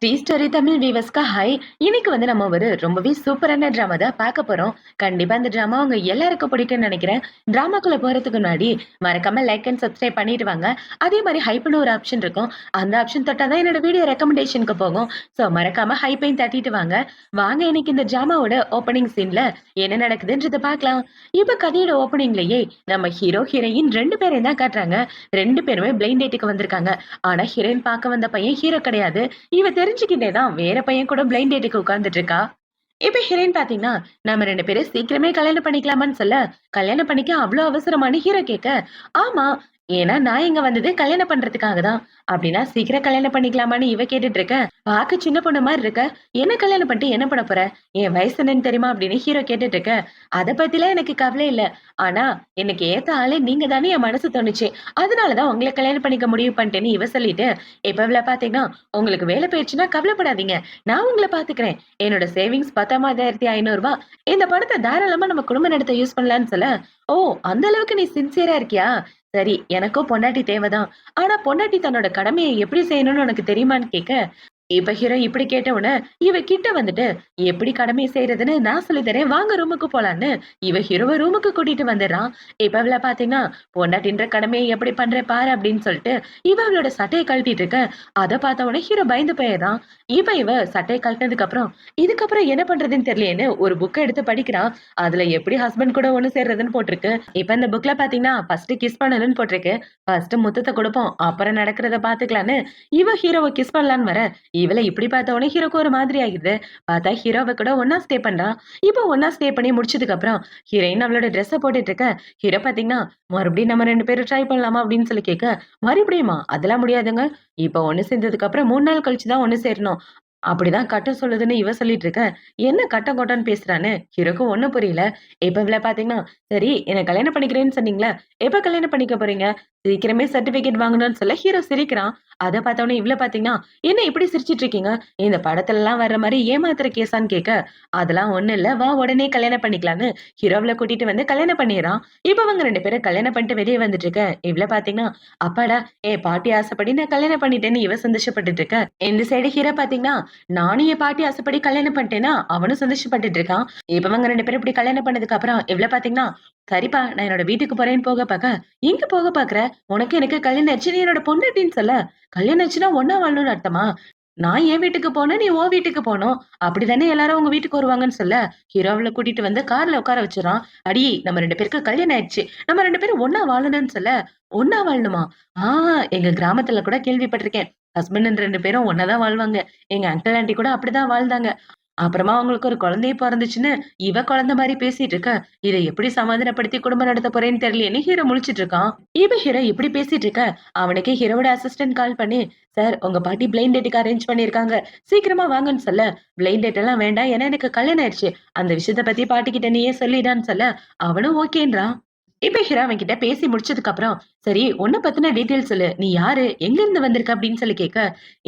Sri story Tamil வீவர்ஸ்க்கு hi. இன்னைக்கு நம்ம ஒரு ரொம்பவே சூப்பரான டிராமா தான் பார்க்க போறோம். கண்டிப்பா இந்த டிராமா உங்க எல்லாருக்கும் பிடிக்கும்னு நினைக்கிறேன். டிராமாக்குள்ள போறதுக்கு முன்னாடி மறக்காம லைக் அண்ட் சப்ஸ்கிரைப் பண்ணிட்டு வாங்க. அதே மாதிரி ஹைப்னு ஒரு ஆப்ஷன் இருக்கும். அந்த ஆப்ஷன் தொட்டாதான் என்னோட வீடியோ ரெக்கமெண்டேஷனுக்கு போகும். ஸோ மறக்காம ஹைப்பையும் தட்டிட்டு வாங்க. வாங்க இன்னைக்கு இந்த டிராமாவோட ஓப்பனிங் சீன்ல என்ன நடக்குதுன்றதை பார்க்கலாம். இப்ப கதையோட ஓப்பனிங்லயே நம்ம ஹீரோ ஹீரோயின் ரெண்டு பேரையும் தான் காட்டுறாங்க. ரெண்டு பேருமே பிளைண்ட் டேட்டுக்கு வந்திருக்காங்க. ஆனா ஹீரோயின் பார்க்க வந்த பையன் ஹீரோ கிடையாது. இவ தெரிஞ்சுக்கிட்டேதான் வேற பையன் கூட பிளைண்ட் டேட்டுக்கு உட்கார்ந்துட்டு இருக்கா. இப்ப ஹீரோயின் பாத்தீங்கன்னா நம்ம ரெண்டு பேரும் சீக்கிரமே கல்யாணம் பண்ணிக்கலாமான்னு சொல்ல, கல்யாணம் பண்ணிக்க அவ்வளவு அவசரமான ஹீரோ கேட்க, ஆமா, ஏன்னா நான் இங்க வந்தது கல்யாணம் பண்றதுக்காக தான். அப்படின்னா சீக்கிரம் கல்யாணம் பண்ணிக்கலாமான்னு இவ கேட்டுட்டு இருக்க. பாக்க சின்ன பொண்ணு மாதிரி இருக்க, என்ன கல்யாணம் பண்ணிட்டு என்ன பண்ண போற, என் வயசு என்னன்னு தெரியுமா அப்படின்னு ஹீரோ கேட்டுட்டு இருக்க. அதை பத்திலாம் எனக்கு கவலை இல்ல. ஆனா எனக்கு ஏத்த ஆளே நீங்க தானே என் மனசு தோணுச்சு. அதனாலதான் உங்களை கல்யாணம் பண்ணிக்க முடிவு பண்ணிட்டேன்னு இவ சொல்லிட்டு, இப்ப இவ்வளவு பாத்தீங்கன்னா உங்களுக்கு வேலை போயிடுச்சுன்னா கவலைப்படாதீங்க, நான் உங்களை பாத்துக்கிறேன். என்னோட சேவிங்ஸ் 19,500 ரூபாய். இந்த பணத்தை தாராளமா நம்ம குடும்ப நடத்த யூஸ் பண்ணலாம்னு சொல்ல, ஓ அந்த அளவுக்கு நீ சின்சியரா இருக்கியா? சரி, எனக்கும் பொண்டாட்டி தேவைதான். ஆனா பொண்டாட்டி தன்னோட கடமையை எப்படி செய்யணும்னு உனக்கு தெரியுமான்னு கேட்க, இப்ப ஹீரோ இப்படி கேட்ட உடனே இவ கிட்ட வந்துட்டு எப்படி கடமை செய்யறதுன்னு நான் சொல்லி தரேன், வாங்க ரூமுக்கு போலான்னு இவ ஹீரோவை ரூமுக்கு கூட்டிட்டு வந்துடுறான். இப்ப அவள பாத்தீங்கன்னா பொண்டாட்டின்ற கடமையை எப்படி பண்ற பாரு அப்படின்னு சொல்லிட்டு இவ அவளோட சட்டையை கழட்டிட்டு இருக்க. அதை பார்த்த உடனே ஹீரோ பயந்து போயிடுறான். இவ சட்டையை கழட்டினதுக்கு அப்புறம் இதுக்கப்புறம் என்ன பண்றதுன்னு தெரியலேன்னு ஒரு புக்கை எடுத்து படிக்கிறான். அதுல எப்படி ஹஸ்பண்ட் கூட ஒண்ணு சேர்றதுன்னு போட்டிருக்கு. இப்ப இந்த புக்ல பாத்தீங்கன்னா ஃபர்ஸ்ட் கிஸ் பண்ணணும்னு போட்டிருக்கு. ஃபர்ஸ்ட் முத்தத்தை கொடுப்போம், அப்புறம் நடக்கிறத பாத்துக்கலான்னு இவ ஹீரோவை கிஸ் பண்ணலான்னு வர, இவளை இப்படி பார்த்த உடனே ஹீரோக்கு ஒரு மாதிரி ஆகிடுது. பார்த்தா ஹீரோவை கூட ஒன்னா ஸ்டே பண்றா. இப்போ ஒன்னா ஸ்டே பண்ணி முடிச்சதுக்கு அப்புறம் ஹீரோயின் அவளோட ட்ரெஸ்ஸை போட்டுட்டு இருக்க. ஹீரோ பாத்தீங்கன்னா மறுபடியும் நம்ம ரெண்டு பேரும் ட்ரை பண்ணலாமா அப்படின்னு சொல்லி கேட்க, மறுபடியுமா, அதெல்லாம் முடியாதுங்க. இப்ப ஒண்ணு சேர்ந்ததுக்கு அப்புறம் 3 நாள் கழிச்சுதான் ஒண்ணு சேரணும். அப்படிதான் கட்டம் சொல்லுதுன்னு இவ சொல்லிட்டு இருக்க. என்ன கட்டம் கொட்டன்னு பேசுறான்னு ஹீரோக்கு ஒண்ணும் புரியல. இப்ப இவ்வளவு பாத்தீங்கன்னா, சரி என்ன கல்யாணம் பண்ணிக்கிறேன்னு சொன்னீங்களா, எப்ப கல்யாணம் பண்ணிக்க போறீங்க, சீக்கிரமே சர்டிபிகேட் வாங்கணும்னு சொல்ல ஹீரோ சிரிக்கிறான். அதை பார்த்தவொடனே இவ்வளவு பாத்தீங்கன்னா, என்ன இப்படி சிரிச்சிட்டு இருக்கீங்க, இந்த படத்துல எல்லாம் வர்ற மாதிரி ஏமாத்துற கேஸான்னு கேட்க, அதெல்லாம் ஒண்ணு இல்ல, வா உடனே கல்யாணம் பண்ணிக்கலான்னு ஹீரோவில கூட்டிட்டு வந்து கல்யாணம் பண்ணிடுறான். இப்ப அவங்க ரெண்டு பேரும் கல்யாணம் பண்ணிட்டு வெளியே வந்துட்டு இருக்க. இவ்வளவு பாத்தீங்கன்னா, அப்பாடா பாட்டி ஆசைப்படி நான் கல்யாணம் பண்ணிட்டேன்னு இவ சந்தோஷப்பட்டுட்டு இருக்க. இந்த சைடு ஹீரோ பாத்தீங்கன்னா, நானும் என் பாட்டி ஆசைப்படி கல்யாணம் பண்ணிட்டேன்னா அவனும் சந்தோஷப்பட்டுட்டு இருக்கான். இப்ப அவங்க ரெண்டு பேரும் இப்படி கல்யாணம் பண்ணதுக்கு அப்புறம் இவ்வளவு பாத்தீங்கன்னா, சரிப்பா நான் என்னோட வீட்டுக்கு போறேன்னு போக பாக்க, எங்க போக பாக்குற, உனக்கு எனக்கு கல்யாணம் ஆச்சு, நீ என்னோட பொண்டாட்டின்னு சொல்ல, கல்யாணம் ஆச்சுன்னா ஒன்னா வாழணும்னு அர்த்தமா, நான் என் வீட்டுக்கு போனேன், நீ உன் வீட்டுக்கு போனோம், அப்படித்தானே எல்லாரும் உங்க வீட்டுக்கு வருவாங்கன்னு சொல்ல, ஹீரோவில கூட்டிட்டு வந்து கார்ல உட்கார வச்சிடறான். அடி நம்ம ரெண்டு பேருக்கு கல்யாணம் ஆயிடுச்சு, நம்ம ரெண்டு பேரும் ஒன்னா வாழணும்னு சொல்ல, ஒன்னா வாழணுமா, எங்க கிராமத்துல கூட கேள்விப்பட்டிருக்கேன், ஹஸ்பண்ட் ரெண்டு பேரும் ஒன்னாதான் வாழ்வாங்க, எங்க அங்கிள் ஆண்டி கூட அப்படிதான் வாழ்ந்தாங்க, அப்புறமா அவங்களுக்கு ஒரு குழந்தையே பிறந்துச்சுன்னு இவ குழந்தை மாதிரி பேசிட்டு இருக்க. இதை எப்படி சமாதானப்படுத்தி குடும்பம் நடத்த போறேன்னு தெரியலையேன்னு ஹீரோ முழிச்சிட்டு இருக்கான். இப்ப ஹீரோ இப்படி பேசிட்டு இருக்க, அவனுக்கு ஹீரோட அசிஸ்டன்ட் கால் பண்ணி, சார் உங்க பாட்டி பிளைண்ட் டேட்டுக்கு அரேஞ்ச் பண்ணிருக்காங்க, சீக்கிரமா வாங்கன்னு சொல்ல, பிளைண்ட் டேட் எல்லாம் வேண்டாம், ஏன்னா எனக்கு கல்யாணம் ஆயிடுச்சு, அந்த விஷயத்த பத்தி பாட்டி கிட்ட நீயே சொல்லிடான்னு சொல்ல, அவனும் ஓகேன்றான். இப்ப ஹீரோ அவன் கிட்ட பேசி முடிச்சதுக்கு அப்புறம், சரி உன்னை பத்தின டீட்டெயில் சொல்லு, நீ யாரு, எங்க இருந்து வந்திருக்க அப்படின்னு சொல்லி கேட்க,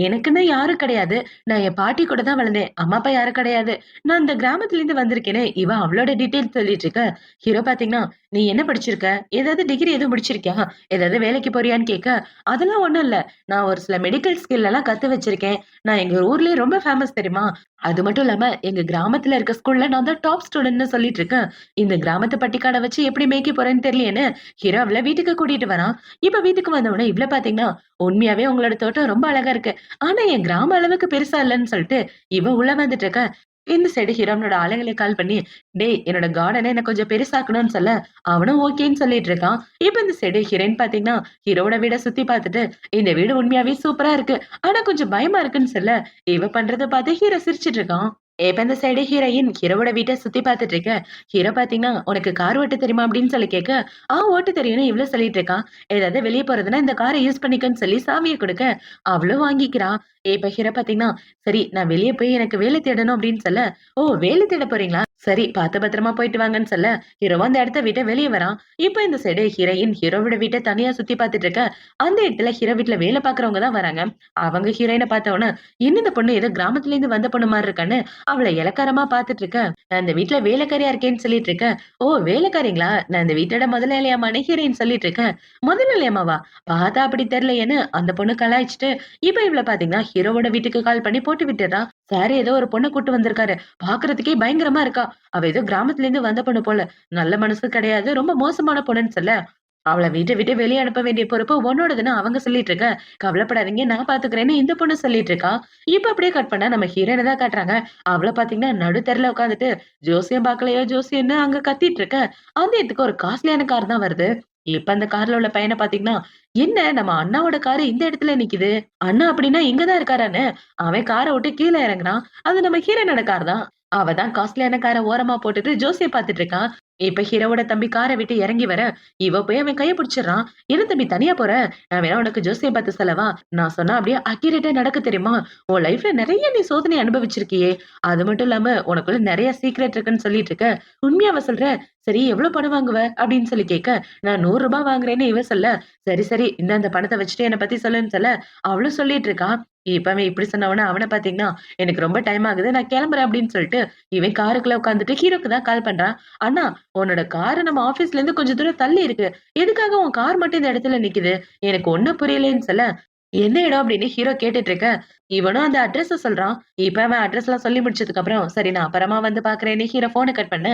எனக்குன்னு யாரும் கிடையாது, நான் என் பாட்டி கூட தான் வளர்ந்தேன், அம்மா அப்பா யாரும் கிடையாது, நான் இந்த கிராமத்துல இருந்து வந்திருக்கேன்னு இவ அவளோட டீட்டெயில் சொல்லிட்டு இருக்க. ஹீரோ பாத்தீங்கன்னா, நீ என்ன படிச்சிருக்க, ஏதாவது டிகிரி எதுவும் முடிச்சிருக்கியா, ஏதாவது வேலைக்கு போறியான்னு கேட்க, அதெல்லாம் ஒண்ணும் இல்ல, நான் ஒரு சில மெடிக்கல் ஸ்கில் எல்லாம் கத்து வச்சிருக்கேன், நான் எங்க ஊர்லயே ரொம்ப ஃபேமஸ் தெரியுமா, அது மட்டும் இல்லாம எங்க கிராமத்துல இருக்க ஸ்கூல்ல நான் தான் டாப் ஸ்டூடெண்ட்னு சொல்லிட்டு இருக்கேன், இந்த கிராமத்து பட்டிக்காடை வச்சு எப்படி மேய்க்க போறேன்னு தெரியலையேன்னு ஹீரோ அவளை வீட்டுக்கு கூட்டிட்டு வரான். இப்ப வீட்டுக்கு வந்தவொடனே இவ்வளவு பாத்தீங்கன்னா, உண்மையாவே உங்களோட தோட்டம் ரொம்ப அழகா இருக்கு, ஆனா என் கிராம அளவுக்கு பெருசா இல்லைன்னு சொல்லிட்டு இவ உள்ள வந்துட்டு இருக்க. இந்த சைடு ஹீரோனோட ஆளுங்களை கால் பண்ணி, டேய் என்னோட கார்டனை எனக்கு கொஞ்சம் பெருசாக்கணும்னு சொல்ல, அவனும் ஓகேன்னு சொல்லிட்டு இருக்கான். இப்ப இந்த சைடு ஹீரோயின் பாத்தீங்கன்னா ஹீரோட வீட சுத்தி பார்த்துட்டு, இந்த வீடு உண்மையாவே சூப்பரா இருக்கு, ஆனா கொஞ்சம் பயமா இருக்குன்னு சொல்ல, இவ பண்றத பார்த்து ஹீரோ சிரிச்சிட்டு இருக்கான். இப்ப இந்த சைடு ஹீரோயின் ஹீரோவோட வீட்டை சுத்தி பார்த்துட்டு இருக்க. ஹீரோ பாத்தீங்கன்னா, உனக்கு கார் ஓட்ட தெரியுமா அப்படின்னு சொல்லி கேட்க, ஓட்ட தெரியும்னு இவ்வளவு சொல்லிட்டு இருக்கான். ஏதாவது வெளியே போறதுன்னா இந்த காரை யூஸ் பண்ணிக்கன்னு சொல்லி சாவியை கொடுக்க, அவளும் வாங்கிக்கிறா. இப்ப ஹீரோ பாத்தீங்கன்னா, சரி நான் வெளியே போய் எனக்கு வேலை தேடணும் அப்படின்னு சொல்ல, ஓ வேலை தேட போறீங்களா, சரி பார்த்து பத்திரமா போயிட்டு வாங்கன்னு சொல்ல ஹீரோவா அந்த இடத்த விட்டு வெளியே வரான். இப்ப இந்த சைடு ஹீரோயின் ஹீரோவோட வீட்டை தனியா சுத்தி பார்த்துட்டு இருக்க. அந்த இடத்துல ஹீரோ வீட்டுல வேலை பாக்குறவங்க தான் வராங்க. அவங்க ஹீரோயினை பார்த்தவொன்னே இன்னும் இந்த பொண்ணு ஏதோ கிராமத்துல இருந்து வந்த பொண்ணு மாதிரி இருக்கான்னு அவளை இலக்காரமா பார்த்துட்டு இருக்க. நான் இந்த வீட்டுல வேலைக்காரியா இருக்கேன்னு சொல்லிட்டு இருக்க. ஓ வேலைக்காரிங்களா, நான் இந்த வீட்டோட முதலாளியம்மான்னு ஹீரோயின் சொல்லிட்டு இருக்கேன். முதலாளியம்மாவா, பார்த்தா அப்படி தெரியலையேன்னு அந்த பொண்ணு கலாய்ச்சிட்டு இப்ப இவ்வளவு பாத்தீங்கன்னா ஹீரோவோட வீட்டுக்கு கால் பண்ணி போட்டு விட்டுறா. சார் ஏதோ ஒரு பொண்ணை கூட்டு வந்திருக்காரு, பாக்குறதுக்கே பயங்கரமா இருக்கா. அவ ஏதோ கிராமத்துல இருந்து வந்த பொண்ணு போல, நல்ல மனசு கிடையாது, ரொம்ப மோசமான பொண்ணுன்னு சொல்ல அவளை வீட்டை விட்டு வெளியே அனுப்ப வேண்டிய பொறுப்பு உன்னோடதுன்னு அவங்க சொல்லிட்டு இருக்க. கவலைப்படாதீங்க நான் பாத்துக்கிறேன்னு இந்த பொண்ணு சொல்லிட்டு இருக்கா. இப்ப அப்படியே கட் பண்ணா நம்ம ஹீரோனை தான் காட்டுறாங்க. அவளை பாத்தீங்கன்னா நடுத்தெருல உட்காந்துட்டு ஜோசியம் பாக்கலையோ ஜோசியம்னு அங்க கத்திட்டு இருக்க. அந்த இடத்துக்கு ஒரு காஸ்ட்லியான கார் தான் வருது. இப்ப அந்த கார்ல உள்ள பையனை பாத்தீங்கன்னா, என்ன நம்ம அண்ணாவோட காரு இந்த இடத்துல நிக்குது, அண்ணா அப்படின்னா இங்கதான் இருக்காரான்னு அவன் காரை விட்டு கீழே இறங்குறான். அது நம்ம ஹீரோனோட கார் தான். அவதான் காஸ்ட்லியான காரை ஓரமா போட்டுட்டு ஜோசியம் பாத்துட்டு இருக்கான். இப்ப ஹீரோவோட தம்பி காரை விட்டு இறங்கி வர இவ போய் அவன் கைய பிடிச்சிடறான். என்ன தம்பி தனியா போற, நான் வேணா உனக்கு ஜோசியம் பார்த்து சொல்லவா, நான் சொன்னா அப்படியே அக்யூரேட்டா நடக்க தெரியுமா, உன் லைஃப்ல நிறைய நீ சோதனை அனுபவிச்சிருக்கியே, அது மட்டும் இல்லாம உனக்குள்ள நிறைய சீக்ரெட் இருக்குன்னு சொல்லிட்டு இருக்க, உண்மையாவ சொல்ற, சரி எவ்வளவு பணம் வாங்குவ அப்படின்னு சொல்லி கேட்க, நான் 100 ரூபாய் வாங்குறேன்னு இவ சொல்ல, சரி சரி இந்த அந்த பணத்தை வச்சுட்டு என்னை பத்தி சொல்லுன்னு சொல்ல அவளும் சொல்லிட்டு இருக்கா. இப்ப அவன் இப்படி சொன்னவன அவனை பாத்தீங்கன்னா எனக்கு ரொம்ப டைம் ஆகுது நான் கிளம்புறேன் அப்படின்னு சொல்லிட்டு இவன் காருக்குள்ள உட்காந்துட்டு ஹீரோக்கு தான் கால் பண்றான். அண்ணா உன்னோட காரு நம்ம ஆபீஸ்ல இருந்து கொஞ்சம் தூரம் தள்ளி இருக்கு, எதுக்காக உன் கார் மட்டும் இந்த இடத்துல நிக்குது, எனக்கு ஒண்ணும் புரியலன்னு சொல்ல என்ன இடம் அப்படின்னு ஹீரோ கேட்டுட்டு இருக்க. இவனும் அந்த அட்ரஸ் சொல்றான். இப்ப அவன் அட்ரஸ் எல்லாம் சொல்லி முடிச்சதுக்கு அப்புறம் சரி நான் அப்புறமா வந்து பாக்குறேன்னு ஹீரோ போனை கட் பண்ண.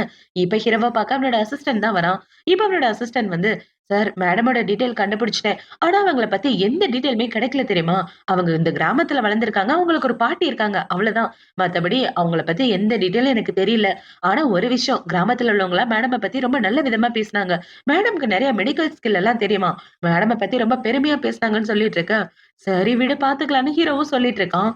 இப்ப ஹீரோவை பார்க்க அவனோட அசிஸ்டன்ட் தான் வரான். இப்ப அவனோட அசிஸ்டன்ட் வந்து சார் மேடமோட டீடைல் கண்டுபிடிச்சிட்டேன், ஆனா அவங்கள பத்தி எந்த டீடைலுமே கிடைக்கல தெரியுமா, அவங்க இந்த கிராமத்துல வளர்ந்துருக்காங்க, அவங்களுக்கு ஒரு பாட்டி இருக்காங்க அவ்வளவுதான், மத்தபடி அவங்கள பத்தி எந்த டீடைலும் எனக்கு தெரியல. ஆனா ஒரு விஷயம், கிராமத்துல உள்ளவங்களா மேடமை பத்தி ரொம்ப நல்ல விதமா பேசினாங்க, மேடம்க்கு நிறைய மெடிக்கல் ஸ்கில் எல்லாம் தெரியுமா, மேடமை பத்தி ரொம்ப பெருமையா பேசினாங்கன்னு சொல்லிட்டு இருக்கேன். சரி விடு பாத்துக்கலான்னு ஹீரோவும் சொல்லிட்டு இருக்கான்.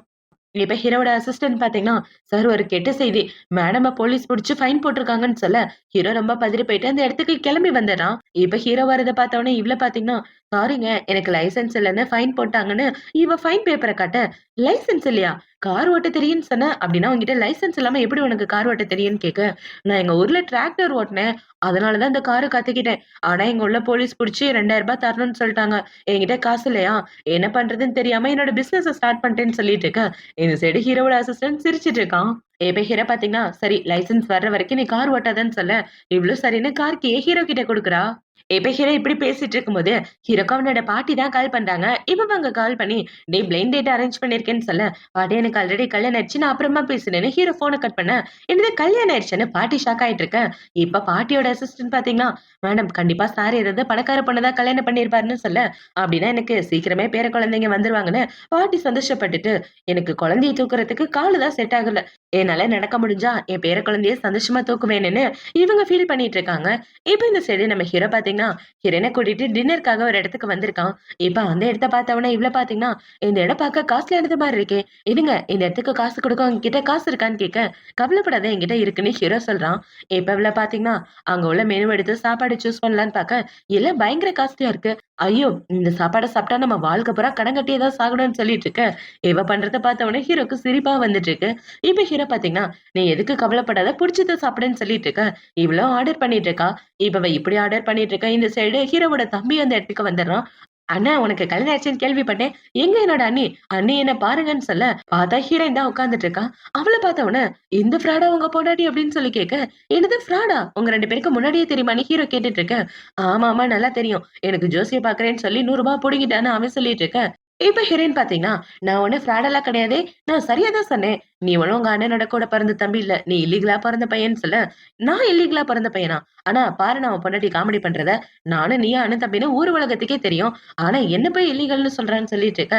இப்ப ஹீரோவோட அசிஸ்டன்ட் பாத்தீங்கன்னா, சார் ஒரு கெட்ட செய்தி, மேடம போலீஸ் புடிச்சு ஃபைன் போட்டிருக்காங்கன்னு சொல்ல ஹீரோ ரொம்ப பதறி போயிட்டு அந்த இடத்துக்கு கிளம்பி வந்துடுறான். இப்ப ஹீரோ வரத பார்த்த உடனே இவ்ள பாத்தீங்கன்னா, சாரிங்க எனக்கு லைசென்ஸ் இல்லன்னு ஃபைன் போட்டாங்கன்னு இவ ஃபைன் பேப்பரை காட்ட, லைசென்ஸ் இல்லையா, கார் ஓட்ட தெரியும்னு சொன்ன, அப்படின்னா உன்கிட்ட லைசென்ஸ் இல்லாம எப்படி உனக்கு கார் ஓட்ட தெரியும்னு கேட்க, நான் எங்க ஊர்ல டிராக்டர் ஓட்டினேன், அதனாலதான் இந்த காரு கத்துக்கிட்டேன், ஆனா எங்க உள்ள போலீஸ் புடிச்சு 2000 ரூபாய் தரணும்னு சொல்லிட்டாங்க, என்கிட்ட காசு இல்லையா, என்ன பண்றதுன்னு தெரியாம என்னோட பிசினஸ் ஸ்டார்ட் பண்ணிட்டேன்னு சொல்லிட்டு இருக்க. இந்த சைடு ஹீரோவோட அசிஸ்டன்ட் சிரிச்சிட்டு இருக்கான். இப்ப ஹீரோ பாத்தீங்கன்னா சரி லைசென்ஸ் வர்ற வரைக்கும் நீ கார் ஓட்டாதன்னு சொல்ல இவ்வளவு சரின்னு கார் கே ஹீரோ கிட்ட கொடுக்குறா. இப்ப ஹீரோ இப்படி பேசிட்டு இருக்கும்போது ஹீரோக்கு அவனோட பாட்டி தான் கால் பண்றாங்க. இப்ப அவங்க கால் பண்ணி டே பிளைண்ட் டேட் அரேஞ்ச் பண்ணிருக்கேன்னு சொல்ல, பாட்டி எனக்கு ஆல்ரெடி கல்யாணம் ஆயிடுச்சு நான் அப்புறமா பேசுனேன்னு ஹீரோ போனை கட் பண்ண, என்னது கல்யாணம் ஆயிடுச்சுன்னு பாட்டி ஷாக் ஆயிட்டு இருக்க. இப்ப பாட்டியோட அசிஸ்டன்ட் பாத்தீங்கன்னா, மேடம் கண்டிப்பா சார் ஏதாவது பணக்கார பொண்ணுதான் கல்யாணம் பண்ணிருப்பாருன்னு சொல்ல, அப்படின்னா எனக்கு சீக்கிரமே பேர குழந்தைங்க வந்துருவாங்கன்னு பாட்டி சந்தோஷப்பட்டுட்டு, எனக்கு குழந்தையை தூக்குறதுக்கு காலு தான் செட் ஆகல, என்னால நடக்க முடிஞ்சா என் பேர குழந்தைய சந்தோஷமா தூக்குவேன்னு இவங்க ஃபீல் பண்ணிட்டு இருக்காங்க. இப்ப இந்த சைடு நம்ம ஹீரோ பாத்தீங்கன்னா ஹீரோனை கூட்டிட்டு டின்னருக்காக ஒரு இடத்துக்கு வந்திருக்கான். இப்ப அந்த இடத்த பார்த்தவன இவ்வளவு பாத்தீங்கன்னா, இந்த இடம் பார்க்க காஸ்ட்லியானது மாதிரி இருக்கே, இதுங்க இந்த இடத்துக்கு காசு கொடுக்க உங்ககிட்ட காசு இருக்கான்னு கேட்க, கவலைப்படாத என்கிட்ட இருக்குன்னு ஹீரோ சொல்றான். இப்ப இவ்வளவு பாத்தீங்கன்னா அங்க உள்ள மெனு எடுத்து சாப்பாடு சூஸ் பண்ணலான்னு பார்க்க எல்லாம் பயங்கர காஸ்ட்லியா இருக்கு. ஐயோ இந்த சாப்பாடை சாப்பிட்டா நம்ம வாழ்க்கை பூரா கடன் கட்டியே தான் சாகணும்னு சொல்லிட்டு இருக்க. இவ பண்றத பார்த்தவொடனே ஹீரோக்கு சிரிப்பா வந்துட்டு இருக்கு. இப்ப ஹீரோ பாத்தீங்கன்னா, நீ எதுக்கு கவலைப்படாத புடிச்சத சாப்பிடுன்னு சொல்லிட்டு இருக்க. இவ்ளோ ஆர்டர் பண்ணிட்டு இருக்கா. இப்ப அவ இப்படி ஆர்டர் பண்ணிட்டு இருக்கா. இந்த சைடு ஹீரோவோட தம்பி அந்த இடத்துக்கு வந்துடுறான். அண்ணா உனக்கு கல்யாணம் ஆச்சுன்னு கேள்விப்பட்டேன், எங்க என்னோட அண்ணி, அண்ணி என்ன பாருங்கன்னு சொல்ல பார்த்தா ஹீரோயின் தான் உட்கார்ந்துட்டு இருக்கா. அவளை பார்த்த உடனே இந்த ஃப்ராடா உங்க பொண்டாட்டி அப்படின்னு சொல்லி கேட்க, என்னது ஃப்ராடா, உங்க 2 பேருக்கு முன்னாடியே தெரியுமான்னு ஹீரோ கேட்டுட்டு இருக்க. ஆமா ஆமா நல்லா தெரியும், எனக்கு ஜோசிய பாக்குறேன்னு சொல்லி 100 ரூபாய் புடுங்கிட்டான்னு அவன் சொல்லிட்டு இருக்க. இப்ப ஹீரோயின் பாத்தீங்கன்னா, நான் ஒண்ணு ஃப்ராடெல்லாம் கிடையாதே, நான் சரியா தான் சொன்னேன், நீ ஒண்ணும் உங்க அண்ணனோட கூட பிறந்த தம்பி இல்ல, நீ இல்லீகலா பிறந்த பையன்னு சொல்ல, நான் இல்லீகலா பிறந்த பையனா, ஆனா பாரு நான் உன் பொண்டாட்டி காமெடி பண்றத, நானும் நீயா அண்ணன் தம்பின்னு ஊர் உலகத்துக்கே தெரியும், ஆனா என்ன போய் இல்லீகல்னு சொல்றான்னு சொல்லிட்டு இருக்க.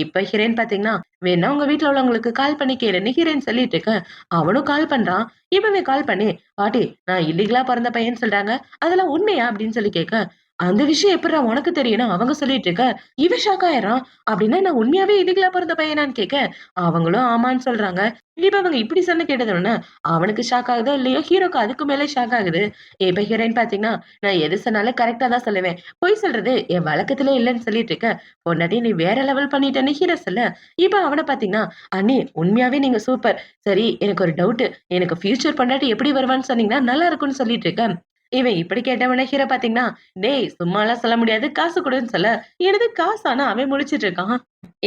இப்ப ஹீரோயின் பாத்தீங்கன்னா, வேணா உங்க வீட்டுல உள்ளவங்களுக்கு கால் பண்ணி கேளுன்னு ஹீரோயின் சொல்லிட்டு இருக்க. அவனும் கால் பண்றான். இப்பவே கால் பண்ணி, பாட்டி நான் இல்லீகலா பிறந்த பையன்னு சொல்றாங்க, அதெல்லாம் உண்மையா அப்படின்னு சொல்லி கேட்க, அந்த விஷயம் எப்புட்றா உனக்கு தெரியும்னு அவங்க சொல்லிட்டு இருக்க, இவன் ஷாக் ஆயிடுறான். அப்படின்னா நான் உண்மையாவே இதுகளா பிறந்த பையனான்னு கேட்க, அவங்களும் ஆமான்னு சொல்றாங்க. இப்ப அவங்க இப்படி சொன்ன கேட்டதுடனே, அவனுக்கு ஷாக் ஆகுதோ இல்லையோ, ஹீரோக்கு அதுக்கு மேல ஷாக் ஆகுது. இப்ப ஹீரோயின் பாத்தீங்கன்னா, நான் எது சொன்னாலும் கரெக்ட்டா தான் சொல்லுவேன். பொய் சொல்றது என் வழக்கத்திலே இல்லன்னு சொல்லிட்டு இருக்க, பொண்டாட்டி நீ வேற லெவல் பண்ணிட்டன்னு ஹீரோ சொல்ல, இப்ப அவன பாத்தீங்கன்னா, அண்ணி உண்மையாவே நீங்க சூப்பர். சரி எனக்கு ஒரு டவுட். எனக்கு ஃபியூச்சர் பொண்டாட்டி எப்படி வருவான்னு சொன்னீங்கன்னா நல்லா இருக்கும்னு சொல்லிட்டு இருக்க. இவன் இப்படி கேட்டவன ஹீரோ பாத்தீங்கன்னா, "டேய் சும்மாலாம் சொல்ல முடியாது. காசு குடுன்னு" சொல்ல, "என்னது காசான்னு?" அவன் முழிச்சுட்டு இருக்கான்.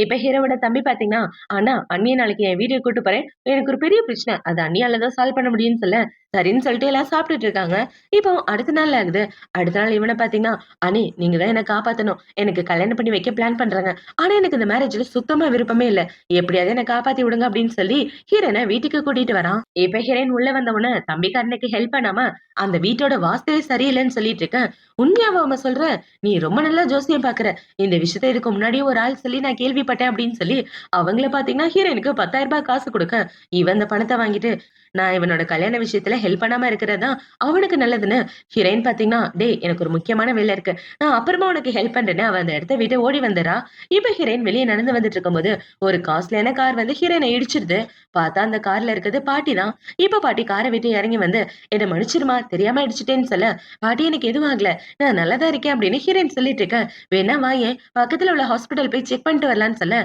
இப்ப ஹீரோவோட தம்பி பாத்தீங்கன்னா, "அண்ணா, அண்ணிய நாளைக்கு என் வீட்டுக்கு கூட்டு போறேன். எனக்கு ஒரு பெரிய பிரச்சனை. அத அண்ணியால தான் சால்வ் பண்ண முடியும்னு" சொல்ல, சரின்னு சொல்லிட்டு எல்லாம் சாப்பிட்டுட்டு இருக்காங்க. இப்போ அடுத்த நாள் ஆகுது. அடுத்த நாள் இவன பாத்தீங்கன்னா, "அண்ணி, நீங்க தான் என்ன காப்பாத்தணும். எனக்கு கல்யாணம் பண்ணி வைக்க பிளான் பண்றாங்க. ஆனா எனக்கு இந்த மேரேஜ்ல சுத்தமா விருப்பமே இல்ல. எப்படியாவது என்ன காப்பாத்தி விடுங்க" அப்படின்னு சொல்லி ஹீரோயின வீட்டுக்கு கூட்டிட்டு வரான். இப்ப ஹீரோயின் உள்ள வந்தவுடனே தம்பிக்காரனுக்கு ஹெல்ப் பண்ணாம, அந்த வீட்டோட வாஸ்துவே சரியில்லன்னு சொல்லிட்டு இருக்கேன். "உண்மையாவாம்மா சொல்ற? நீ ரொம்ப நல்லா ஜோசியம் பாக்குற. இந்த விஷயத்த இதுக்கு முன்னாடியே ஒரு ஆள் சொல்லி நான் கேள்விப்பட்டேன்" அப்படின்னு சொல்லி அவங்கள பாத்தீங்கன்னா ஹீரோயினுக்கு 10,000 காசு குடுக்க, இவன் அந்த பணத்த வாங்கிட்டு, நான் இவனோட கல்யாண விஷயத்துல ஹெல்ப் பண்ணாம இருக்கிறது தான் அவனுக்கு நல்லதுன்னு ஹீரோயின் பாத்தீங்கன்னா, "டேய் எனக்கு ஒரு முக்கியமான வேலை இருக்கு. நான் அப்புறமா உனக்கு ஹெல்ப் பண்றேன்னு" அவ அந்த இடத்த விட்டு ஓடி வந்துர்றா. இப்ப ஹீரோயின் வெளிய நடந்து வந்துட்டு இருக்கும்போது, ஒரு காஸ்ட்லியான கார் வந்து ஹீரோயின இடிச்சிருது. பாத்தா அந்த கார்ல இருக்கிறது பாட்டி தான். இப்ப பாட்டி கார விட்டு இறங்கி வந்து, "என்ன மன்னிச்சிரும்மா, தெரியாம இடிச்சுட்டேன்னு" சொல்ல, "பாட்டி எனக்கு எதுவும் ஆகல. நான் நல்லா தான் இருக்கேன்" அப்படின்னு ஹீரோயின் சொல்லிட்டு இருக்க, "வேணா வாயேன், பக்கத்துல உள்ள ஹாஸ்பிட்டல் போய் செக் பண்ணிட்டு வரலான்னு" சொல்ல,